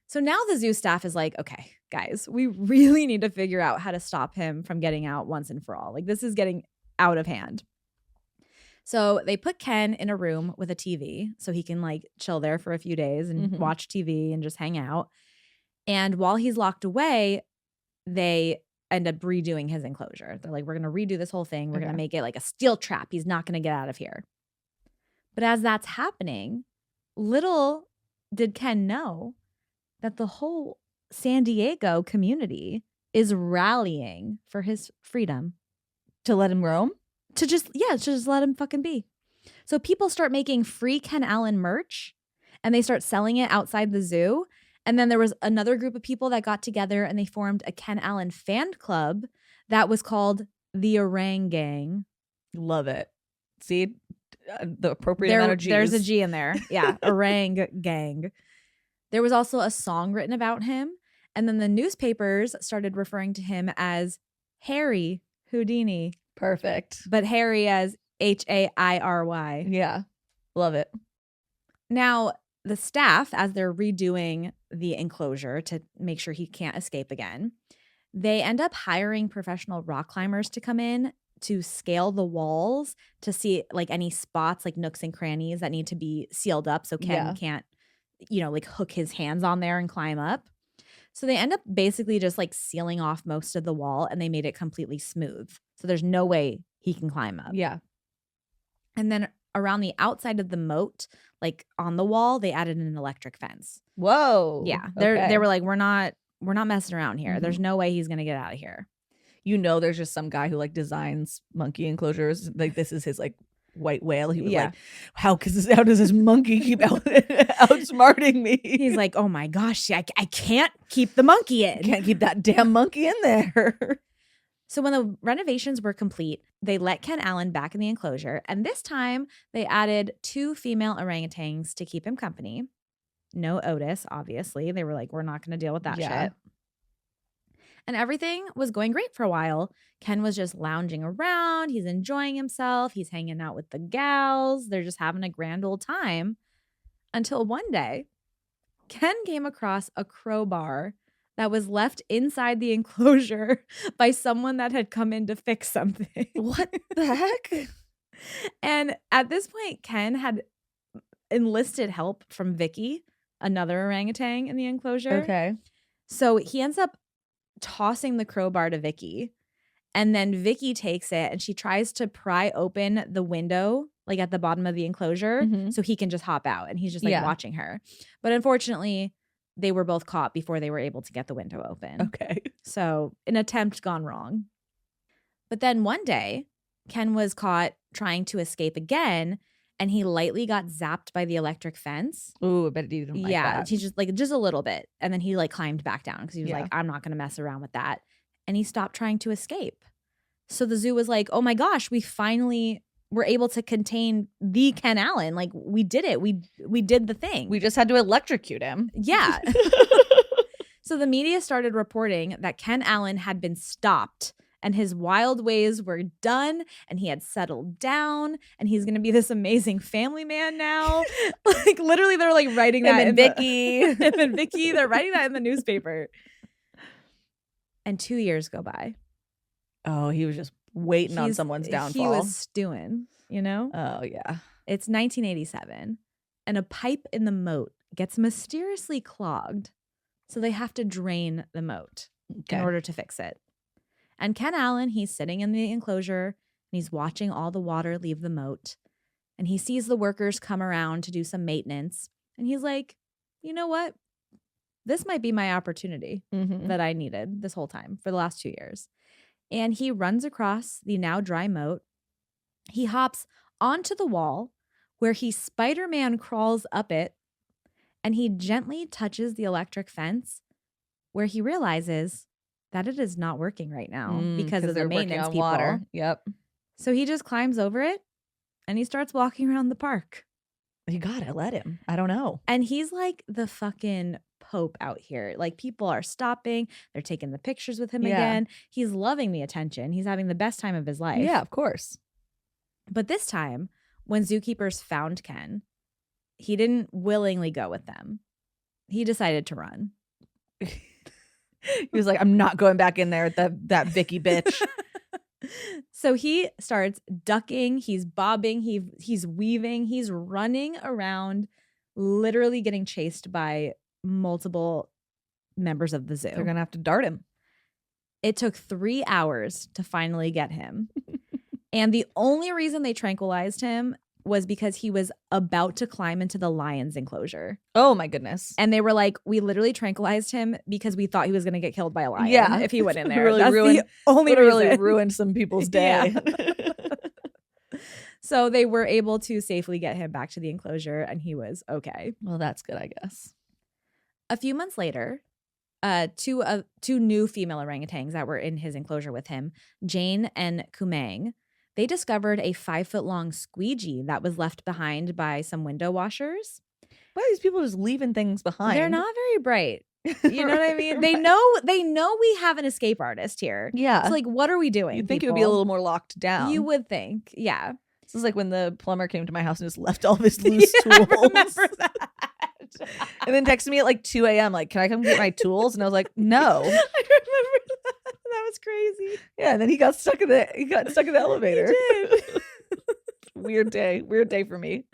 So now the zoo staff is like, okay, guys, we really need to figure out how to stop him from getting out once and for all. Like, this is getting out of hand. So they put Ken in a room with a TV so he can like chill there for a few days and watch TV and just hang out. And while he's locked away, they end up redoing his enclosure. They're like, we're going to redo this whole thing. We're going to make it like a steel trap. He's not going to get out of here. But as that's happening, little did Ken know that the whole San Diego community is rallying for his freedom. To let him roam? To just let him fucking be. So people start making free Ken Allen merch and they start selling it outside the zoo. And then there was another group of people that got together and they formed a Ken Allen fan club that was called the Orang Gang. Love it. See, the appropriate amount of G's. There's a G in there. Yeah, Orang Gang. There was also a song written about him. And then the newspapers started referring to him as Harry Houdini. Perfect. But Harry as Hairy. Yeah. Love it. Now, the staff, as they're redoing the enclosure to make sure he can't escape again, they end up hiring professional rock climbers to come in to scale the walls to see like any spots, like nooks and crannies that need to be sealed up so Ken can't, like hook his hands on there and climb up. So they end up basically just like sealing off most of the wall and they made it completely smooth. So there's no way he can climb up. Yeah. And then around the outside of the moat, like on the wall, they added an electric fence. Whoa. Yeah. They were like, we're not messing around here. There's no way he's going to get out of here. There's just some guy who like designs monkey enclosures. Like this is his like white whale. He was like, how does this monkey keep outsmarting me? He's like, oh my gosh, I can't keep the monkey in. Can't keep that damn monkey in there. So when the renovations were complete, they let Ken Allen back in the enclosure. And this time they added 2 female orangutans to keep him company. No Otis, obviously. They were like, we're not going to deal with that shit. And everything was going great for a while. Ken was just lounging around. He's enjoying himself. He's hanging out with the gals. They're just having a grand old time. Until one day, Ken came across a crowbar that was left inside the enclosure by someone that had come in to fix something. What the heck? And at this point, Ken had enlisted help from Vicky, another orangutan in the enclosure. Okay. So he ends up tossing the crowbar to Vicky, and then Vicky takes it and she tries to pry open the window like at the bottom of the enclosure so he can just hop out, and he's just like watching her. But unfortunately, they were both caught before they were able to get the window open. Okay. So an attempt gone wrong. But then one day, Ken was caught trying to escape again, and he lightly got zapped by the electric fence. Ooh, I bet he didn't like that. He just a little bit. And then he like climbed back down because he was like, I'm not going to mess around with that. And he stopped trying to escape. So the zoo was like, oh my gosh, we finally were able to contain the Ken Allen. Like we did it. We did the thing. We just had to electrocute him. Yeah. So the media started reporting that Ken Allen had been stopped and his wild ways were done, and he had settled down, and he's going to be this amazing family man now. Like literally they're like writing that and Vicky. him and Vicky, they're writing that in the newspaper. And 2 years go by. Oh, he was just waiting on someone's downfall. He was stewing, you know? Oh, yeah. It's 1987, and a pipe in the moat gets mysteriously clogged. So they have to drain the moat in order to fix it. And Ken Allen, he's sitting in the enclosure, and he's watching all the water leave the moat. And he sees the workers come around to do some maintenance. And he's like, you know what? This might be my opportunity that I needed this whole time for the last 2 years. And he runs across the now dry moat. He hops onto the wall where he Spider-Man crawls up it, and he gently touches the electric fence where he realizes that it is not working right now because of the maintenance people. Water. Yep. So he just climbs over it and he starts walking around the park. You gotta let him. I don't know. And he's like the fucking Pope out here. Like people are stopping. They're taking the pictures with him again. He's loving the attention. He's having the best time of his life. Yeah, of course. But this time, when zookeepers found Ken, he didn't willingly go with them. He decided to run. He was like, I'm not going back in there with that Vicky bitch. So he starts ducking, he's bobbing, he's weaving, he's running around, literally getting chased by multiple members of the zoo. They're going to have to dart him. It took 3 hours to finally get him. And the only reason they tranquilized him was because he was about to climb into the lion's enclosure. Oh my goodness. And they were like, we literally tranquilized him because we thought he was going to get killed by a lion if he went in there. Really That's the only really reason. ruined some people's day. So they were able to safely get him back to the enclosure, and he was okay. Well, that's good, I guess. A few months later, two new female orangutans that were in his enclosure with him, Jane and Kumang, they discovered a 5-foot-long squeegee that was left behind by some window washers. Why are these people just leaving things behind? They're not very bright. You know what I mean? They know we have an escape artist here. Yeah. So like, what are we doing? You'd think it would be a little more locked down. You would think. Yeah. This is like when the plumber came to my house and just left all of his loose tools. I remember that. And then texted me at like 2 a.m. like, can I come get my tools? And I was like, no. I remember that. That was crazy. Yeah, and then he got stuck in the elevator. He did. Weird day for me.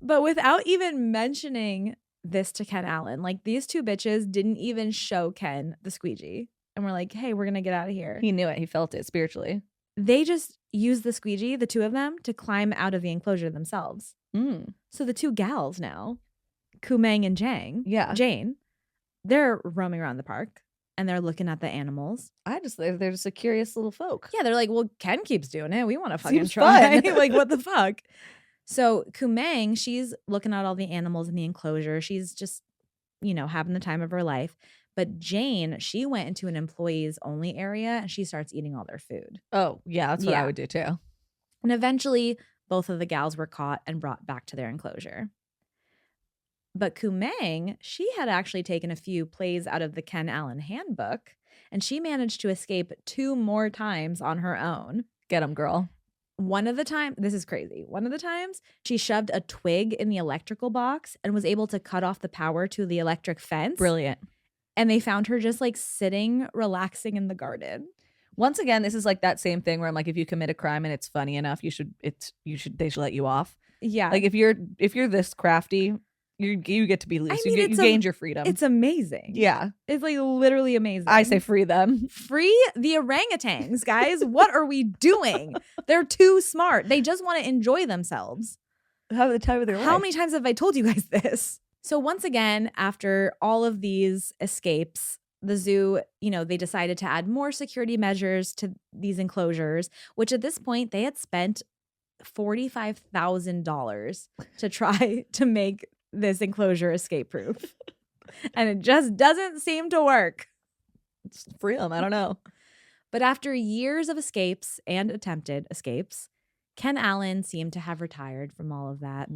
But without even mentioning this to Ken Allen, like these two bitches didn't even show Ken the squeegee. And we're like, hey, we're going to get out of here. He knew it. He felt it spiritually. They just used the squeegee, the two of them, to climb out of the enclosure themselves. So the two gals now, Kumang and Jane, they're roaming around the park and they're looking at the animals. They're just a curious little folk. Yeah, they're like, well, Ken keeps doing it. We want to fucking Seems try. fun. Like, what the fuck? So Kumang, she's looking at all the animals in the enclosure. She's just, having the time of her life. But Jane, she went into an employees only area and she starts eating all their food. Oh, yeah, that's what I would do too. And eventually, both of the gals were caught and brought back to their enclosure. But Kumang, she had actually taken a few plays out of the Ken Allen handbook, and she managed to escape 2 more times on her own. Get 'em, girl. This is crazy. One of the times, she shoved a twig in the electrical box and was able to cut off the power to the electric fence. Brilliant. And they found her just like sitting, relaxing in the garden. Once again, this is like that same thing where I'm like, if you commit a crime and it's funny enough, they should let you off. Yeah. Like if you're this crafty, you get to be loose. You gained your freedom. It's amazing. Yeah. It's like literally amazing. I say free them. Free the orangutans, guys. What are we doing? They're too smart. They just want to enjoy themselves. Have the time of their life. How many times have I told you guys this? So once again, after all of these escapes, the zoo, they decided to add more security measures to these enclosures, which at this point they had spent $45,000 to try to make this enclosure escape proof. And it just doesn't seem to work. It's free them. I don't know. But after years of escapes and attempted escapes, Ken Allen seemed to have retired from all of that.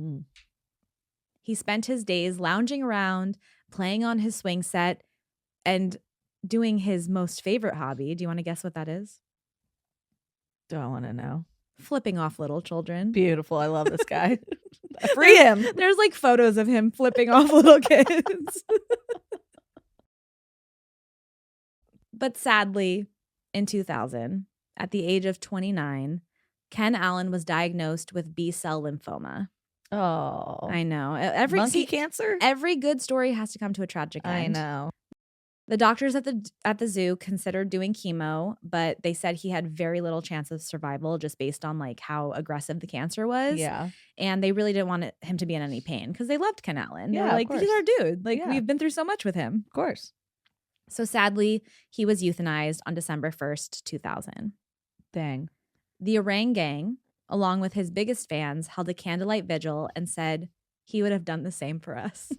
He spent his days lounging around, playing on his swing set, and doing his most favorite hobby. Do you want to guess what that is? Don't want to know. Flipping off little children. Beautiful. I love this guy. Free him. There's like photos of him flipping off little kids. But sadly, in 2000, at the age of 29, Ken Allen was diagnosed with B-cell lymphoma. Oh. I know. Monkey cancer? Every good story has to come to a tragic end. I know. The doctors at the zoo considered doing chemo, but they said he had very little chance of survival just based on like how aggressive the cancer was. Yeah. And they really didn't want him to be in any pain because they loved Ken Allen. Yeah, they were like, he's our dude. Like, Yeah. we've been through so much with him. Of course. So sadly, he was euthanized on December 1st, 2000. Dang. The Orang Gang, along with his biggest fans, held a candlelight vigil and said he would have done the same for us.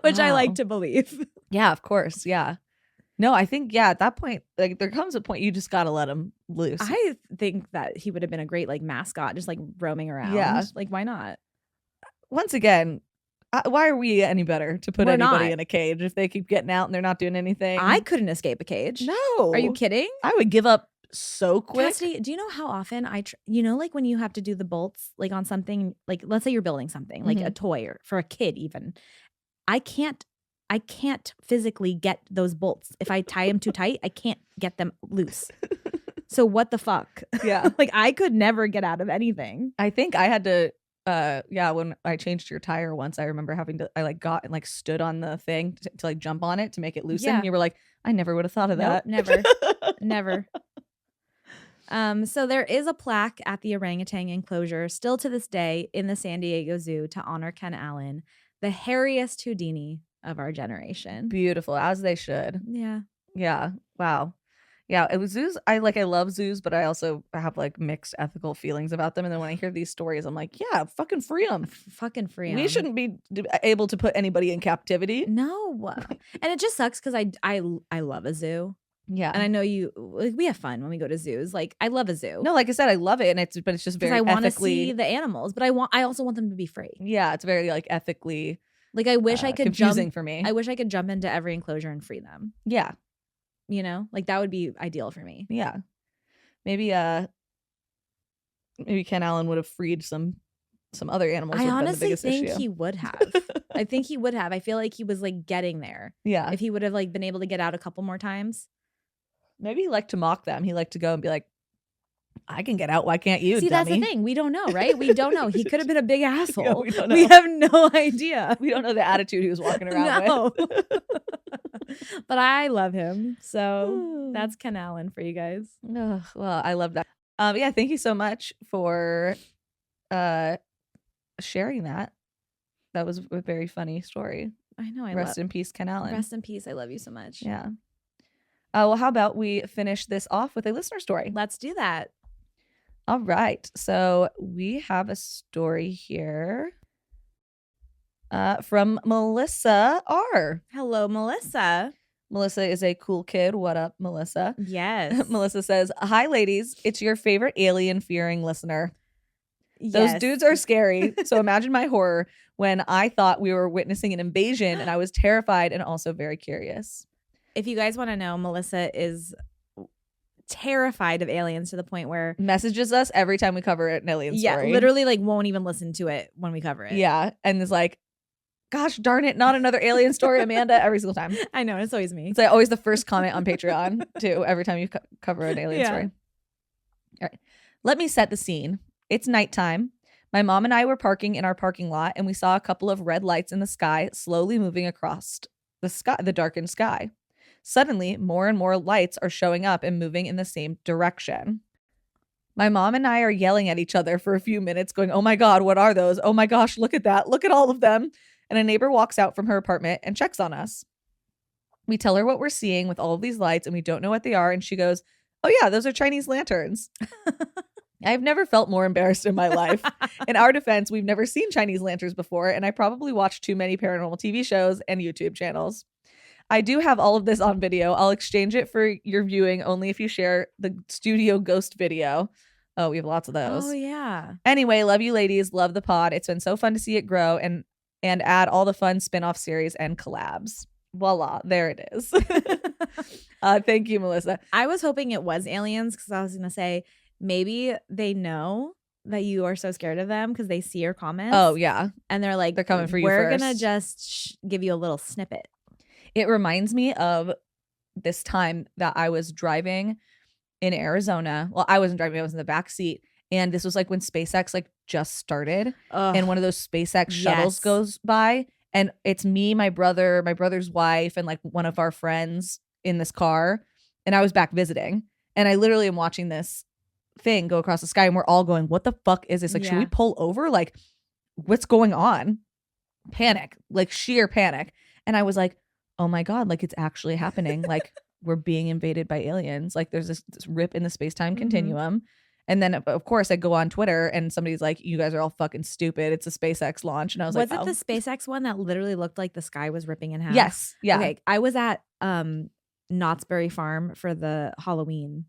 Which I like to believe. Yeah, of course. Yeah. No, I think, yeah, at that point, like there comes a point you just got to let him loose. I think that he would have been a great like mascot, just like roaming around. Yeah. Like, why not? Once again, why are we any better to put We're anybody not. in a cage if they keep getting out and they're not doing anything? I couldn't escape a cage. No. Are you kidding? I would give up so quick. Cassidy, do you know how often like when you have to do the bolts like on something, like let's say you're building something like a toy or for a kid even. I can't physically get those bolts. If I tie them too tight, I can't get them loose. So what the fuck? Yeah. Like I could never get out of anything. I think I had to when I changed your tire once, I remember having to I like got and like stood on the thing to like jump on it to make it loosen. Yeah. And you were like, I never would have thought of Nope, that. never. So there is a plaque at the orangutan enclosure still to this day in the San Diego Zoo to honor Ken Allen, the hairiest Houdini of our generation. Beautiful, as they should. Yeah. Yeah. Wow. Yeah, it was zoos. I love zoos, but I also have like mixed ethical feelings about them. And then when I hear these stories, I'm like, yeah, fucking free them. Fucking free 'em. We shouldn't be able to put anybody in captivity. No. And it just sucks because I love a zoo. Yeah. And I know we have fun when we go to zoos. Like I love a zoo. No, like I said, I love it, and it's just very I want to ethically. see the animals, but I also want them to be free. Yeah, it's very like ethically. Like I wish I could confusing for me. I wish I could jump into every enclosure and free them. Yeah. You know, like that would be ideal for me. Yeah. Maybe Ken Allen would have freed some other animals. I would have been the honestly biggest think issue. he would have. I think he would have. I feel like he was like getting there. Yeah. If he would have like been able to get out a couple more times. Maybe he liked to mock them. He liked to go and be like, I can get out. Why can't you? See, dummy? that's the thing. We don't know, right? We don't know. He could have been a big asshole. Yeah, we don't know. We have no idea. We don't know the attitude he was walking around No. with. But I love him. So that's Ken Allen for you guys. Ugh, well, I love that. Yeah, thank you so much for sharing that. That was a very funny story. I know. Rest in peace, Ken Allen. Rest in peace. I love you so much. Yeah. Well, how about we finish this off with a listener story? Let's do that. All right. So we have a story here from Melissa R. Hello, Melissa. Melissa is a cool kid. What up, Melissa? Yes. Melissa says, hi, ladies. It's your favorite alien-fearing listener. Those Yes. dudes are scary. So imagine my horror when I thought we were witnessing an invasion and I was terrified and also very curious. If you guys want to know, Melissa is terrified of aliens to the point where Messages us every time we cover an alien story. yeah, literally like won't even listen to it when we cover it. Yeah. And is like, gosh darn it, not another alien story, Amanda, every single time. I know. It's always me. It's like always the first comment on Patreon too, every time you cover an alien Yeah. story. All right. Let me set the scene. It's nighttime. My mom and I were parking in our parking lot and we saw a couple of red lights in the sky slowly moving across the darkened sky. Suddenly, more and more lights are showing up and moving in the same direction. My mom and I are yelling at each other for a few minutes going, oh my God, what are those? Oh my gosh, look at that. Look at all of them. And a neighbor walks out from her apartment and checks on us. We tell her what we're seeing with all of these lights and we don't know what they are. And she goes, oh yeah, those are Chinese lanterns. I've never felt more embarrassed in my life. In our defense, we've never seen Chinese lanterns before, and I probably watched too many paranormal TV shows and YouTube channels. I do have all of this on video. I'll exchange it for your viewing only if you share the studio ghost video. Oh, we have lots of those. Oh yeah. Anyway, love you ladies. Love the pod. It's been so fun to see it grow and add all the fun spin-off series and collabs. Voila, there it is. Thank you, Melissa. I was hoping it was aliens because I was going to say maybe they know that you are so scared of them because they see your comments. Oh, yeah. And they're like, They're coming for you we're first. going to just give you a little snippet. It reminds me of this time that I was driving in Arizona. Well, I wasn't driving. I was in the back seat. And this was like when SpaceX like just started. Ugh. And one of those SpaceX shuttles Yes. goes by. And it's me, my brother's wife, and like one of our friends in this car. And I was back visiting. And I literally am watching this thing go across the sky. And we're all going, what the fuck is this? Like, should we pull over? Like, what's going on? Panic, like sheer panic. And I was like, oh my God, like it's actually happening. Like we're being invaded by aliens. Like there's this rip in the space-time continuum. And then of course I go on Twitter and somebody's like, you guys are all fucking stupid. It's a SpaceX launch. And I was like, was it the SpaceX one that literally looked like the sky was ripping in half? Yes. Yeah. Okay. I was at Knott's Berry Farm for the Halloween.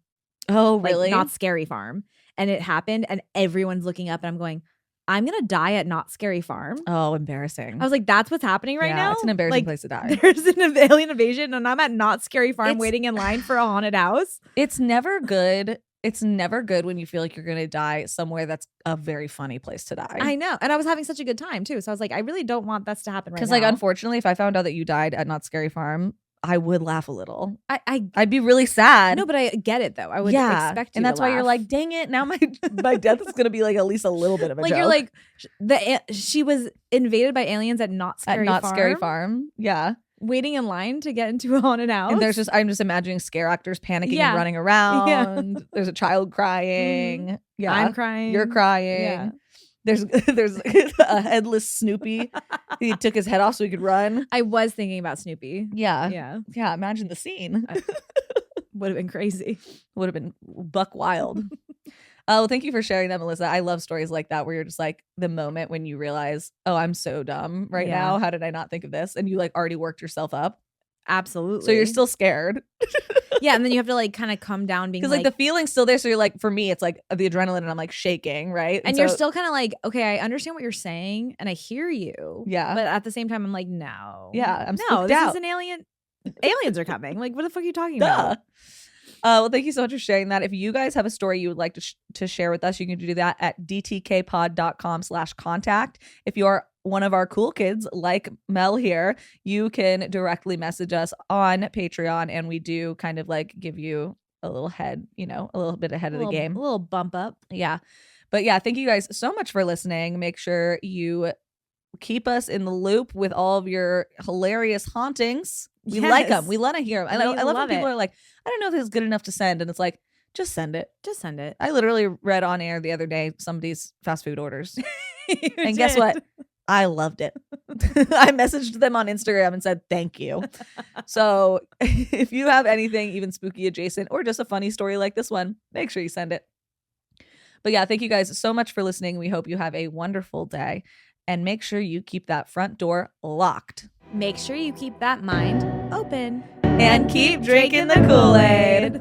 Oh, really? Like, Knott's Scary Farm. And it happened and everyone's looking up and I'm going, I'm going to die at Knott's Scary Farm. Oh, embarrassing. I was like, that's what's happening right now? It's an embarrassing place to die. There's an alien invasion and I'm at Knott's Scary Farm waiting in line for a haunted house. It's never good. It's never good when you feel like you're going to die somewhere that's a very funny place to die. I know. And I was having such a good time too. So I was like, I really don't want this to happen right now. Because like, unfortunately, if I found out that you died at Knott's Scary Farm, I would laugh a little. I'd be really sad. No, but I get it though. I would expect you and that's to why laugh. you're like, dang it. Now my death is going to be like at least a little bit of a like joke. you're like she was invaded by aliens at Knott's Scary Farm. Yeah. Waiting in line to get into a haunted house. And I'm just imagining scare actors panicking and running around. Yeah. There's a child crying. Yeah. I'm crying. You're crying. Yeah. There's a headless Snoopy. He took his head off so he could run. I was thinking about Snoopy. Yeah. Yeah. Yeah. Imagine the scene. Would have been crazy. Would have been buck wild. Oh, thank you for sharing that, Melissa. I love stories like that where you're just like the moment when you realize, oh, I'm so dumb right now. How did I not think of this? And you like already worked yourself up. Absolutely. So you're still scared. Yeah. And then you have to like kind of come down being because like the feeling's still there. So you're like, for me, it's like the adrenaline and I'm like shaking, right? And you're still kind of like, okay, I understand what you're saying and I hear you. Yeah. But at the same time, I'm like, no. Yeah. I'm no, this out. is an alien. Aliens are coming. Like, what the fuck are you talking about? Well, thank you so much for sharing that. If you guys have a story you would like to share with us, you can do that at dtkpod.com/contact. If you're one of our cool kids like Mel here, you can directly message us on Patreon and we do kind of like give you a little head, a little bit ahead of the game. A little bump up. Yeah. But yeah, thank you guys so much for listening. Make sure you keep us in the loop with all of your hilarious hauntings. We like them. We want to hear them. And I love when people are like, I don't know if this is good enough to send. And it's like, just send it. Just send it. I literally read on air the other day somebody's fast food orders. And guess what? I loved it. I messaged them on Instagram and said, thank you. So if you have anything even spooky adjacent or just a funny story like this one, make sure you send it. But yeah, thank you guys so much for listening. We hope you have a wonderful day. And make sure you keep that front door locked. Make sure you keep that mind open. And keep drinking the Kool-Aid.